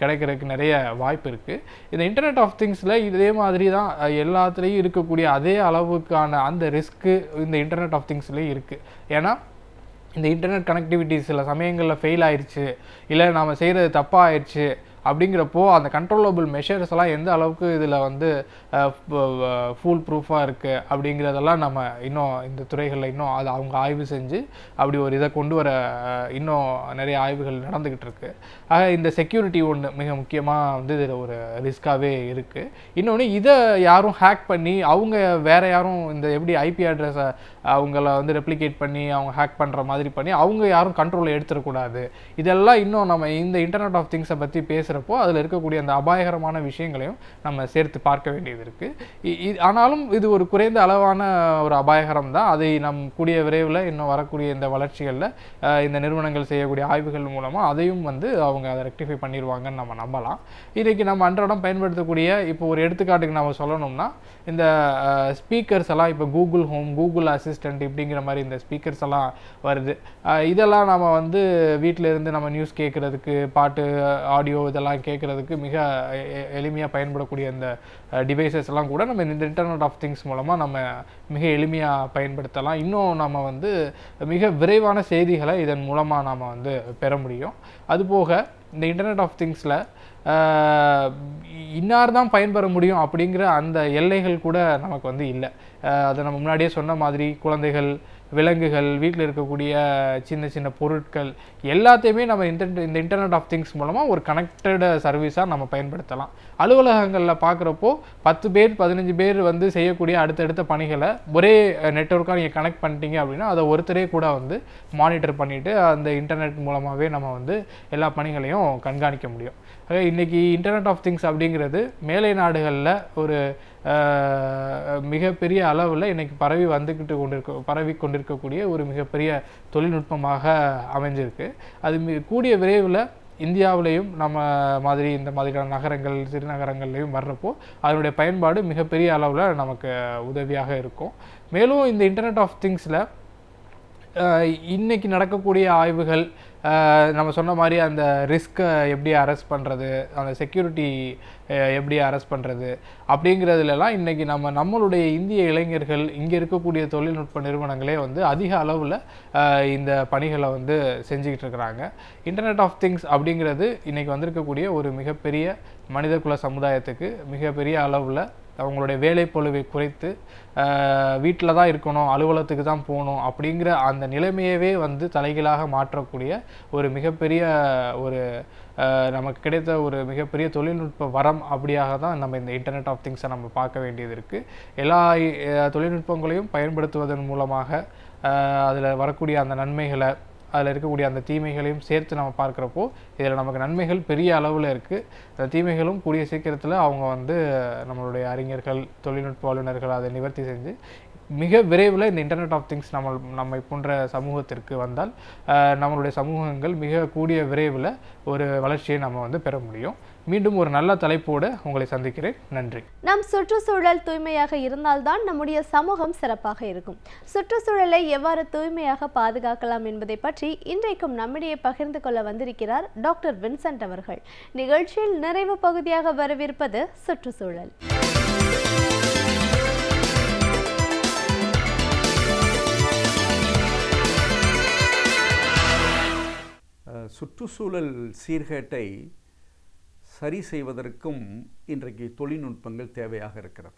Speaker 7: கிடைக்கிறதுக்கு நிறைய வாய்ப்பு இருக்குது. இந்த இன்டர்நெட் ஆஃப் திங்ஸில் இதே மாதிரி தான் எல்லாத்துலேயும் இருக்கக்கூடிய அதே அளவுக்கான அந்த ரிஸ்க்கு இந்த இன்டர்நெட் ஆஃப் திங்ஸ்லேயும் இருக்குது. ஏன்னா இந்த இன்டர்நெட் கனெக்டிவிட்டி சில சமயங்களில் ஃபெயில் ஆயிடுச்சு, இல்லை நாம் செய்கிறது தப்பாக ஆயிடுச்சு அப்படிங்கிறப்போ அந்த கண்ட்ரோலபிள் மெஷர்ஸ் எல்லாம் எந்த அளவுக்கு இதில் வந்து ஃபுல் ப்ரூஃபாக இருக்குது அப்படிங்கிறதெல்லாம் நம்ம இன்னும் இந்த துறைகளில் இன்னும் அவங்க ஆய்வு செஞ்சு அப்படி ஒரு இதை கொண்டு வர இன்னும் நிறைய ஆய்வுகள் நடந்துக்கிட்டு இருக்கு. ஆக இந்த செக்யூரிட்டி ஒன்று மிக முக்கியமாக வந்து இதில் ஒரு ரிஸ்க்காகவே இருக்குது. இன்னொன்று இதை யாரும் ஹேக் பண்ணி அவங்க வேறு யாரும் இந்த எப்படி ஐபி அட்ரஸை அவங்கள வந்து ரெப்ளிகேட் பண்ணி அவங்க ஹேக் பண்ணுற மாதிரி பண்ணி அவங்க யாரும் கண்ட்ரோலில் எடுத்துடக்கூடாது. இதெல்லாம் இன்னும் நம்ம இந்த இன்டர்நெட் ஆஃப் திங்ஸை பற்றி பேசுகிறப்போ அதில் இருக்கக்கூடிய அந்த அபாயகரமான விஷயங்களையும் நம்ம சேர்த்து பார்க்க வேண்டியது இருக்குது. ஆனாலும் இது ஒரு குறைந்த அளவான ஒரு அபாயகரம் தான். அதை கூடிய விரைவில் இன்னும் வரக்கூடிய இந்த வளர்ச்சிகளில் இந்த நிறுவனங்கள் செய்யக்கூடிய ஆய்வுகள் மூலமாக அதையும் வந்து அவங்க அதை ரெக்டிஃபை பண்ணிடுவாங்கன்னு நம்ம நம்பலாம். இன்றைக்கி நம்ம அன்றாடம் பயன்படுத்தக்கூடிய இப்போ ஒரு எடுத்துக்காட்டுக்கு நம்ம சொல்லணும்னா இந்த ஸ்பீக்கர்ஸ் எல்லாம் இப்போ கூகுள் ஹோம், கூகுள் அசிஸ்டண்ட் இப்படிங்கிற மாதிரி இந்த ஸ்பீக்கர்ஸ் எல்லாம் வருது. இதெல்லாம் நம்ம வந்து வீட்டில் இருந்து நம்ம நியூஸ் கேட்குறதுக்கு, பாட்டு, ஆடியோ இதெல்லாம் கேட்குறதுக்கு மிக எளிமையாக பயன்படக்கூடிய இந்த டிவைசஸ் எல்லாம் கூட நம்ம இந்த இன்டர்நெட் ஆஃப் திங்ஸ் மூலமாக நம்ம மிக எளிமையாக பயன்படுத்தலாம். இன்னும் நம்ம வந்து மிக விரைவான செய்திகளை இதன் மூலமாக நாம் வந்து பெற முடியும். அதுபோக இந்த இன்டர்நெட் ஆஃப் திங்ஸில் இன்னார் தான் பயன்பெற முடியும் அப்படிங்கிற அந்த எல்லைகள் கூட நமக்கு வந்து இல்லை. அதை நம்ம முன்னாடியே சொன்ன மாதிரி குழந்தைகள், விலங்குகள், வீட்டில் இருக்கக்கூடிய சின்ன சின்ன பொருட்கள் எல்லாத்தையுமே நம்ம இந்த இன்டர்நெட் ஆஃப் திங்ஸ் மூலமாக ஒரு கனெக்டட் சர்வீஸாக நம்ம பயன்படுத்தலாம். அலுவலகங்களில் பார்க்குறப்போ 10 பேர் 15 பேர் வந்து செய்யக்கூடிய அடுத்தடுத்த பணிகளை ஒரே நெட்வொர்க்காக நீங்கள் கனெக்ட் பண்ணிட்டீங்க அப்படின்னா அதை ஒருத்தரே கூட வந்து மானிட்டர் பண்ணிவிட்டு அந்த இன்டர்நெட் மூலமாகவே நம்ம வந்து எல்லா பணிகளையும் கண்காணிக்க முடியும். இன்றைக்கி இன்டர்நெட் ஆஃப் திங்ஸ் அப்படிங்கிறது மேலை நாடுகளில் ஒரு மிகப்பெரிய அளவில் இன்றைக்கி பரவி கொண்டிருக்கக்கூடிய ஒரு மிகப்பெரிய தொழில்நுட்பமாக அமைஞ்சிருக்கு. அது கூடிய விரைவில் இந்தியாவிலையும் நம்ம மாதிரி இந்த மாதிரியான நகரங்கள், சிறுநகரங்கள்லையும் வர்றப்போ அதனுடைய பயன்பாடு மிகப்பெரிய அளவில் நமக்கு உதவியாக இருக்கும். மேலும் இந்த இன்டர்நெட் ஆஃப் திங்ஸில் இன்றைக்கி நடக்கக்கூடிய ஆய்வுகள், நம்ம சொன்ன மாதிரி அந்த ரிஸ்க்கை எப்படி அரெஸ்ட் பண்ணுறது, அந்த செக்யூரிட்டி எப்படி அரெஸ்ட் பண்ணுறது அப்படிங்கிறதுலலாம் இன்றைக்கி நம்மளுடைய இந்திய இளைஞர்கள், இங்கே இருக்கக்கூடிய தொழில்நுட்ப நிறுவனங்களே வந்து அதிக அளவில் இந்த பணிகளை வந்து செஞ்சுக்கிட்டு இருக்கிறாங்க. இன்டர்நெட் ஆஃப் திங்ஸ் அப்படிங்கிறது இன்றைக்கி வந்திருக்கக்கூடிய ஒரு மிகப்பெரிய மனிதகுல சமுதாயத்துக்கு மிகப்பெரிய அளவில் அவங்களுடைய வேலைப்பளுவை குறைத்து வீட்டில் தான் இருக்கணும், அலுவலகத்துக்கு தான் போகணும் அப்படிங்கிற அந்த நிலைமையவே வந்து தலைகீழாக மாற்றக்கூடிய ஒரு மிகப்பெரிய நமக்கு கிடைத்த ஒரு மிகப்பெரிய தொழில்நுட்ப வரம் அப்படியாக தான் நம்ம இந்த இன்டர்நெட் ஆஃப் திங்ஸை நம்ம பார்க்க வேண்டியது இருக்குது. எல்லா தொழில்நுட்பங்களையும் பயன்படுத்துவதன் மூலமாக அதில் வரக்கூடிய அந்த நன்மைகளை, அதில் இருக்கக்கூடிய அந்த தீமைகளையும் சேர்த்து நம்ம பார்க்குறப்போ இதில் நமக்கு நன்மைகள் பெரிய அளவில் இருக்குது. அந்த தீமைகளும் கூடிய சீக்கிரத்தில் அவங்க வந்து நம்மளுடைய அறிஞர்கள், தொழில்நுட்ப வல்லுநர்கள் அதை நிவர்த்தி செஞ்சு மிக விரைவில் இந்த இன்டர்நெட் ஆஃப் திங்ஸ் நம்மை போன்ற சமூகத்திற்கு வந்தால் நம்மளுடைய சமூகங்கள் மிக கூடிய விரைவில் ஒரு வளர்ச்சியை நம்ம வந்து பெற முடியும். மீண்டும் ஒரு நல்ல தலைப்போடு உங்களை சந்திக்கிறேன். நன்றி.
Speaker 1: நம் சுற்றுச்சூழல் தூய்மையாக இருந்தால்தான் நம்முடைய சமூகம் சிறப்பாக இருக்கும். சுற்றுச்சூழலை எவ்வாறு தூய்மையாக பாதுகாக்கலாம் என்பதை பற்றி இன்றைக்கும் நம்மிடையே பகிர்ந்து கொள்ள வந்திருக்கிறார் டாக்டர் வின்சென்ட் அவர்கள். நிகழ்ச்சியில் நிறைவு பகுதியாக வரவிருப்பது சுற்றுச்சூழல்.
Speaker 8: சுற்றுச்சூழல் சீர்கேட்டை சரி செய்வதற்கும் இன்றைக்கு தொழில்நுட்பங்கள் தேவையாக இருக்கிறது.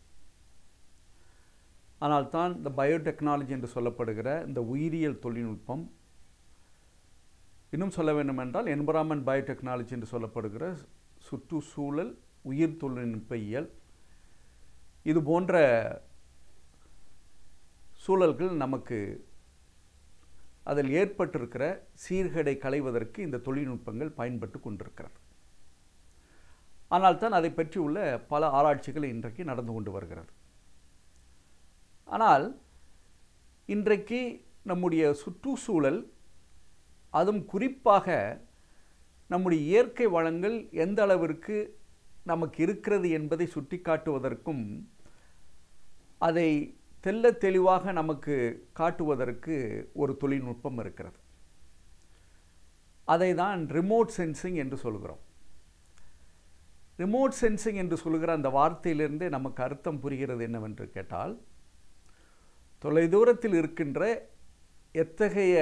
Speaker 8: ஆனால் தான் இந்த பயோடெக்னாலஜி என்று சொல்லப்படுகிற இந்த உயிரியல் தொழில்நுட்பம், இன்னும் சொல்ல வேண்டுமென்றால் என்விரான்மெண்ட் பயோடெக்னாலஜி என்று சொல்லப்படுகிற சுற்றுச்சூழல் உயிர் தொழில்நுட்பியல், இது போன்ற சூழல்கள் நமக்கு அதில் ஏற்பட்டிருக்கிற சீர்கேடை களைவதற்கு இந்த தொழில்நுட்பங்கள் பயன்பட்டு கொண்டிருக்கிறது. ஆனால் தான் அதை பற்றி உள்ள பல ஆராய்ச்சிகள் இன்றைக்கு நடந்து கொண்டு வருகிறது. ஆனால் இன்றைக்கு நம்முடைய சுற்றுச்சூழல், அதுவும் குறிப்பாக நம்முடைய இயற்கை வளங்கள் எந்த அளவிற்கு நமக்கு இருக்கிறது என்பதை சுட்டிக்காட்டுவதற்கும் அதை தெள்ள தெளிவாக நமக்கு காட்டுவதற்கு ஒரு தொழில்நுட்பம் இருக்கிறது. அதை தான் ரிமோட் சென்சிங் என்று சொல்கிறோம். ரிமோட் சென்சிங் என்று சொல்கிற அந்த வார்த்தையிலிருந்தே நமக்கு அர்த்தம் புரிகிறது என்னவென்று கேட்டால், தொலைதூரத்தில் இருக்கின்ற எத்தகைய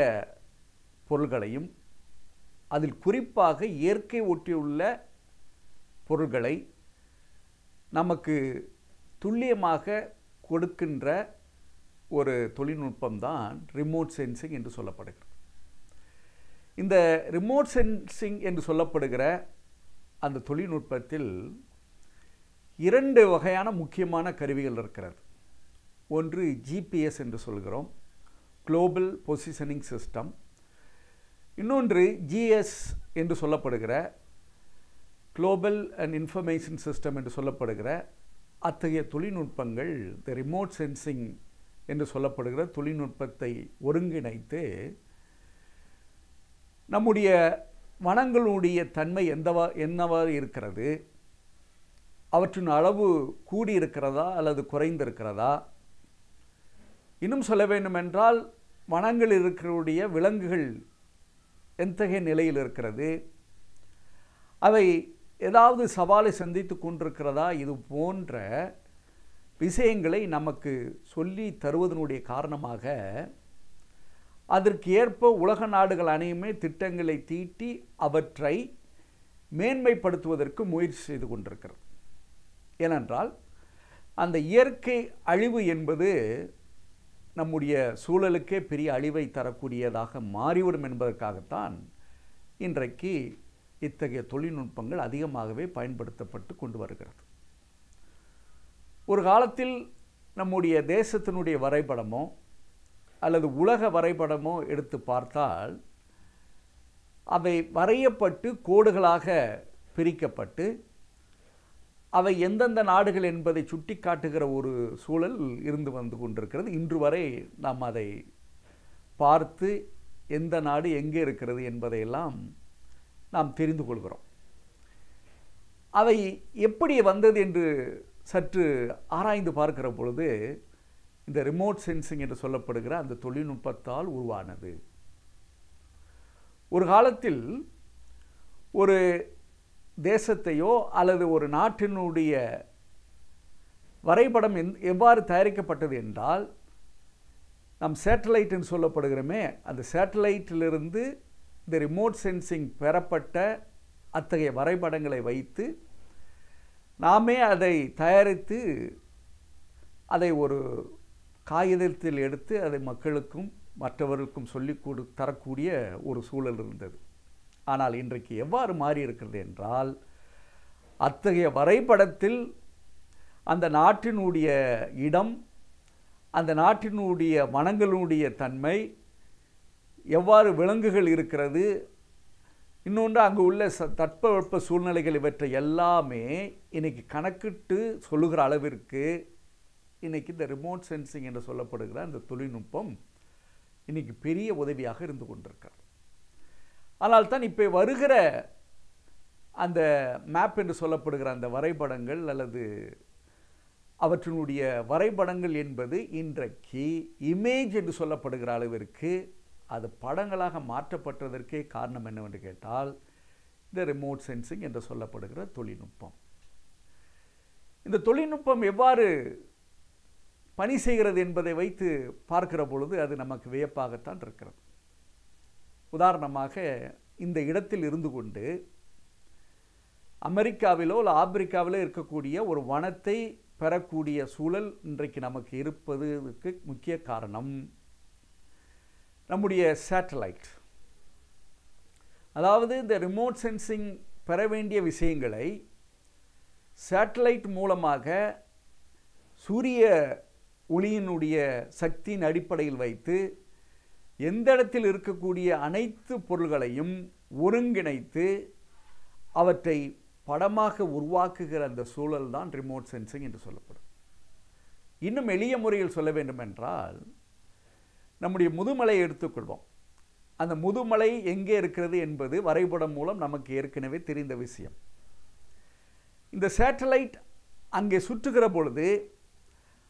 Speaker 8: பொருள்களையும், அதில் குறிப்பாக இயற்கை ஒட்டியுள்ள பொருள்களை நமக்கு துல்லியமாக கொடுக்கின்ற ஒரு தொழில்நுட்பம்தான் ரிமோட் சென்சிங் என்று சொல்லப்படுகிறது. இந்த ரிமோட் சென்சிங் என்று சொல்லப்படுகிற அந்த தொழில்நுட்பத்தில் 2 வகையான முக்கியமான கருவிகள் இருக்கிறது. ஒன்று ஜிபிஎஸ் என்று சொல்கிறோம், குளோபல் பொசிஷனிங் சிஸ்டம். இன்னொன்று ஜிஎஸ் என்று சொல்லப்படுகிற குளோபல் அண்ட் இன்ஃபர்மேஷன் சிஸ்டம் என்று சொல்லப்படுகிற அத்தகைய தொழில்நுட்பங்கள் இந்த ரிமோட் சென்சிங் என்று சொல்லப்படுகிற தொழில்நுட்பத்தை ஒருங்கிணைத்து நம்முடைய வனங்களுடைய தன்மை என்னவாறு இருக்கிறது, அவற்றின் அளவு கூடியிருக்கிறதா அல்லது குறைந்திருக்கிறதா, இன்னும் சொல்ல வேண்டுமென்றால் வனங்களில் இருக்கிற விலங்குகள் எத்தகைய நிலையில் இருக்கிறது, அவை ஏதாவது சவாலை சந்தித்து கொண்டிருக்கிறதா, இது போன்ற விஷயங்களை நமக்கு சொல்லி தருவதனுடைய காரணமாக அதற்கு ஏற்ப உலக நாடுகள் அனைத்துமே திட்டங்களை தீட்டி அவற்றை மேன்மைப்படுத்துவதற்கு முயற்சி செய்து கொண்டிருக்கிறது. ஏனென்றால் அந்த இயற்கை அழிவு என்பது நம்முடைய சூழலுக்கே பெரிய அழிவை தரக்கூடியதாக மாறிவிடும் என்பதற்காகத்தான் இன்றைக்கு இத்தகைய தொழில்நுட்பங்கள் அதிகமாகவே பயன்படுத்தப்பட்டு கொண்டு வருகிறது. ஒரு காலத்தில் நம்முடைய தேசத்தினுடைய வரைபடமோ அல்லது உலக வரைபடமோ எடுத்து பார்த்தால் அவை வரையப்பட்டு கோடுகளாக பிரிக்கப்பட்டு அவை எந்தெந்த நாடுகள் என்பதை சுட்டி காட்டுகிற ஒரு சூழல் இருந்து வந்து கொண்டிருக்கிறது. இன்று வரை நாம் அதை பார்த்து எந்த நாடு எங்கே இருக்கிறது என்பதையெல்லாம் நாம் தெரிந்து கொள்கிறோம். அவை எப்படி வந்தது என்று சற்று ஆராய்ந்து பார்க்கிற பொழுது இந்த ரிமோட் சென்சிங் என்று சொல்லப்படுகிற அந்த தொழில்நுட்பத்தால் உருவானது. ஒரு காலத்தில் ஒரு தேசத்தையோ அல்லது ஒரு நாட்டினுடைய வரைபடம் எவ்வாறு தயாரிக்கப்பட்டது என்றால், நம் சேட்டலைட் என்று சொல்லப்படுகிறோமே, அந்த சேட்டலைட்டிலிருந்து இந்த ரிமோட் சென்சிங் பெறப்பட்ட அத்தகைய வரைபடங்களை வைத்து நாமே அதை தயாரித்து அதை ஒரு காகிதத்தில் எடுத்து அதை மக்களுக்கும் மற்றவர்களுக்கும் சொல்லிக் தரக்கூடிய ஒரு சூழல் இருந்தது. ஆனால் இன்றைக்கு எவ்வாறு மாறி இருக்கிறது என்றால், அத்தகைய வரைபடத்தில் அந்த நாட்டினுடைய இடம், அந்த நாட்டினுடைய வனங்களுடைய தன்மை, எவ்வாறு விலங்குகள் இருக்கிறது, இன்னொன்று அங்கு உள்ள தட்பவெப்ப சூழ்நிலைகள், இவற்றை எல்லாமே இன்னைக்கு கணக்கிட்டு சொல்லுகிற அளவிற்கு இன்னைக்கு இந்த ரிமோட் சென்சிங் என்று சொல்லப்படுகிற அந்த தொழில்நுட்பம் இன்னைக்கு பெரிய உதவியாக இருந்து கொண்டிருக்கிறது. ஆனால் தான் இப்போ வருகிற அந்த மேப் என்று சொல்லப்படுகிற அந்த வரைபடங்கள் அல்லது அவற்றினுடைய வரைபடங்கள் என்பது இன்றைக்கு இமேஜ் என்று சொல்லப்படுகிற அளவிற்கு அது படங்களாக மாற்றப்பட்டதற்கே காரணம் என்னவென்று கேட்டால் இந்த ரிமோட் சென்சிங் என்று சொல்லப்படுகிற தொழில்நுட்பம். இந்த தொழில்நுட்பம் எவ்வாறு பணி செய்கிறது என்பதை வைத்து பார்க்கிற பொழுது அது நமக்கு வியப்பாகத்தான் இருக்கிறது. உதாரணமாக இந்த இடத்தில் இருந்து கொண்டு அமெரிக்காவிலோ இல்லை ஆப்பிரிக்காவிலோ இருக்கக்கூடிய ஒரு வனத்தை பெறக்கூடிய சூழல் இன்றைக்கு நமக்கு இருப்பதற்கு முக்கிய காரணம் நம்முடைய சேட்டலைட். அதாவது இந்த ரிமோட் சென்சிங் பெற வேண்டிய விஷயங்களை சேட்டலைட் மூலமாக சூரிய ஒளியினுடைய சக்தியின் அடிப்படையில் வைத்து எந்த இடத்தில் இருக்கக்கூடிய அனைத்து பொருள்களையும் ஒருங்கிணைத்து அவற்றை படமாக உருவாக்குகிற அந்த சூழல் தான் ரிமோட் சென்சிங் என்று சொல்லப்படும். இன்னும் எளிய முறையில் சொல்ல வேண்டுமென்றால், நம்முடைய முதுமலை எடுத்துக்கொள்வோம். அந்த முதுமலை எங்கே இருக்கிறது என்பது வரைபடம் மூலம் நமக்கு ஏற்கனவே தெரிந்த விஷயம். இந்த சேட்டலைட் அங்கே சுற்றுகிற பொழுது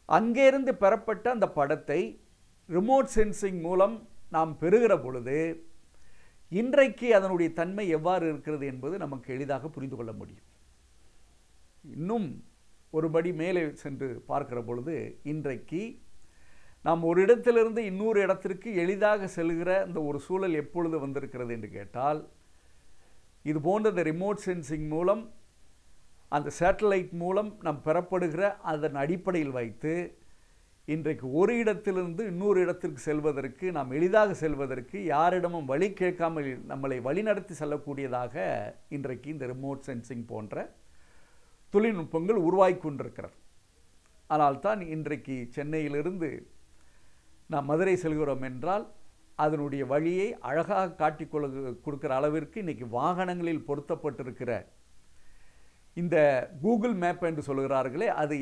Speaker 8: அங்கேருந்து பெறப்பட்ட அந்த படத்தை ரிமோட் சென்சிங் மூலம் நாம் பெறுகிற பொழுது இன்றைக்கு அதனுடைய தன்மை எவ்வாறு இருக்கிறது என்பது நமக்கு எளிதாக புரிந்து கொள்ள முடியும். இன்னும் ஒருபடி மேலே சென்று பார்க்கிற பொழுது இன்றைக்கு நாம் ஒரு இடத்திலிருந்து இன்னொரு இடத்திற்கு எளிதாக செல்கிற அந்த ஒரு சூழல் எப்பொழுது வந்திருக்கிறது என்று கேட்டால், இது போன்ற இந்த ரிமோட் சென்சிங் மூலம் அந்த சேட்டலைட் மூலம் நாம் பெறப்படுகிற அதன் அடிப்படையில் வைத்து இன்றைக்கு ஒரு இடத்திலிருந்து இன்னொரு இடத்திற்கு செல்வதற்கு, நாம் எளிதாக செல்வதற்கு, யாரிடமும் வழி கேட்காமல் நம்மளை வழிநடத்தி செல்லக்கூடியதாக இன்றைக்கு இந்த ரிமோட் சென்சிங் போன்ற தொழில்நுட்பங்கள் உருவாகி கொண்டிருக்கிறது. ஆனால் தான் இன்றைக்கு சென்னையிலிருந்து நாம் மதுரை செல்கிறோம் என்றால் அதனுடைய வழியை அழகாக காட்டி கொடுக்கிற அளவிற்கு இன்றைக்கி வாகனங்களில் பொருத்தப்பட்டிருக்கிற இந்த கூகுள் மேப் என்று சொல்கிறார்களே, அது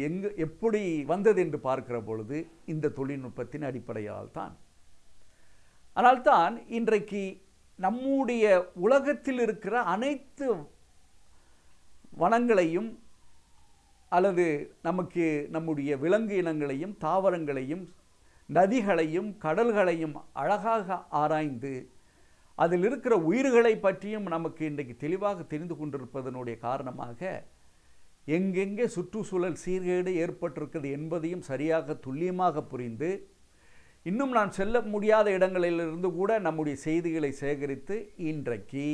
Speaker 8: எப்படி வந்தது என்று பார்க்கிற பொழுது இந்த தொழில்நுட்பத்தின் அடிப்படையால் தான். ஆனால்தான் இன்றைக்கு நம்முடைய உலகத்தில் இருக்கிற அனைத்து வனங்களையும் அல்லது நமக்கு நம்முடைய விலங்கு இனங்களையும் தாவரங்களையும் நதிகளையும் கடல்களையும் அழகாக ஆராய்ந்து அதில் இருக்கிற உயிர்களை பற்றியும் நமக்கு இன்றைக்கு தெளிவாக தெரிந்து கொண்டிருப்பதனுடைய காரணமாக எங்கெங்கே சுற்றுச்சூழல் சீர்கேடு ஏற்பட்டிருக்கிறது என்பதையும் சரியாக துல்லியமாக புரிந்து, இன்னும் நான் செல்ல முடியாத இடங்களிலிருந்து கூட நம்முடைய செய்திகளை சேகரித்து இன்றைக்கு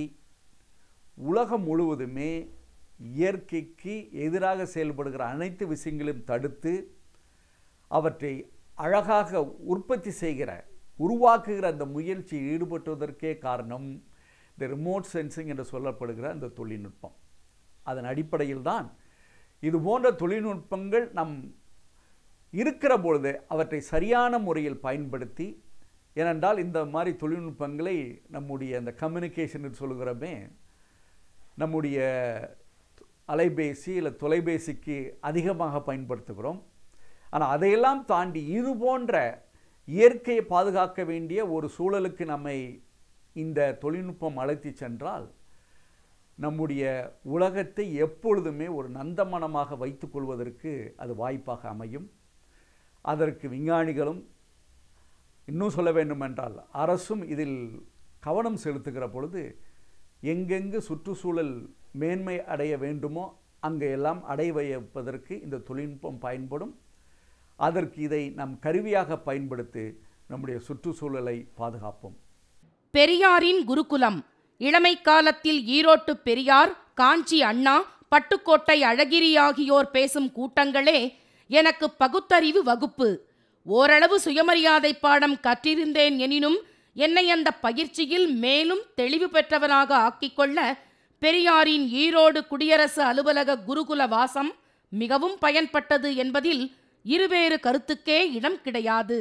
Speaker 8: உலகம் முழுவதுமே இயற்கைக்கு எதிராக செயல்படுகிற அனைத்து விஷயங்களையும் தடுத்து அவற்றை அழகாக உற்பத்தி செய்கிற உருவாக்குகிற அந்த முயற்சியில் ஈடுபட்டுவதற்கே காரணம் இந்த ரிமோட் சென்சிங் என்று சொல்லப்படுகிற அந்த தொழில்நுட்பம். அதன் அடிப்படையில் தான் இது போன்ற தொழில்நுட்பங்கள் நம் இருக்கிற பொழுது அவற்றை சரியான முறையில் பயன்படுத்தி, ஏனென்றால் இந்த மாதிரி தொழில்நுட்பங்களை நம்முடைய அந்த கம்யூனிகேஷன் சொல்கிறோமே, நம்முடைய அலைபேசி இல்லை தொலைபேசிக்கு அதிகமாக பயன்படுத்துகிறோம். ஆனால் அதையெல்லாம் தாண்டி இது போன்ற இயற்கையை பாதுகாக்க வேண்டிய ஒரு சூழலுக்கு நம்மை இந்த தொழில்நுட்பம் அழைத்து சென்றால் நம்முடைய உலகத்தை எப்பொழுதுமே ஒரு நந்தமனமாக வைத்துக் கொள்வதற்கு அது வாய்ப்பாக அமையும். அதற்கு விஞ்ஞானிகளும், இன்னும் சொல்ல வேண்டுமென்றால் அரசும் இதில் கவனம் செலுத்துகிற பொழுது எங்கெங்கு சுற்றுச்சூழல் மேன்மை அடைய வேண்டுமோ அங்கெல்லாம் அடைய வைப்பதற்கு இந்த தொழில்நுட்பம் பயன்படும். அதற்கு இதை நம் கருவியாக பயன்படுத்தி நம்முடைய சுற்றுச்சூழலை பாதுகாப்போம்.
Speaker 9: பெரியாரின் குருகுலம். இளமை காலத்தில் ஈரோட்டு பெரியார், காஞ்சி அண்ணா, பட்டுக்கோட்டை அழகிரி ஆகியோர் பேசும் கூட்டங்களே எனக்கு பகுத்தறிவு வகுப்பு. ஓரளவு சுயமரியாதை பாடம் கற்றிருந்தேன் எனினும் என்னை அந்த பயிற்சியில் மேலும் தெளிவு பெற்றவனாக ஆக்கிக்கொள்ள பெரியாரின் ஈரோடு குடியரசு அலுவலக குருகுல வாசம் மிகவும் பயன்பட்டது என்பதில் இருவேறு கருத்துக்கே இடம் கிடையாது.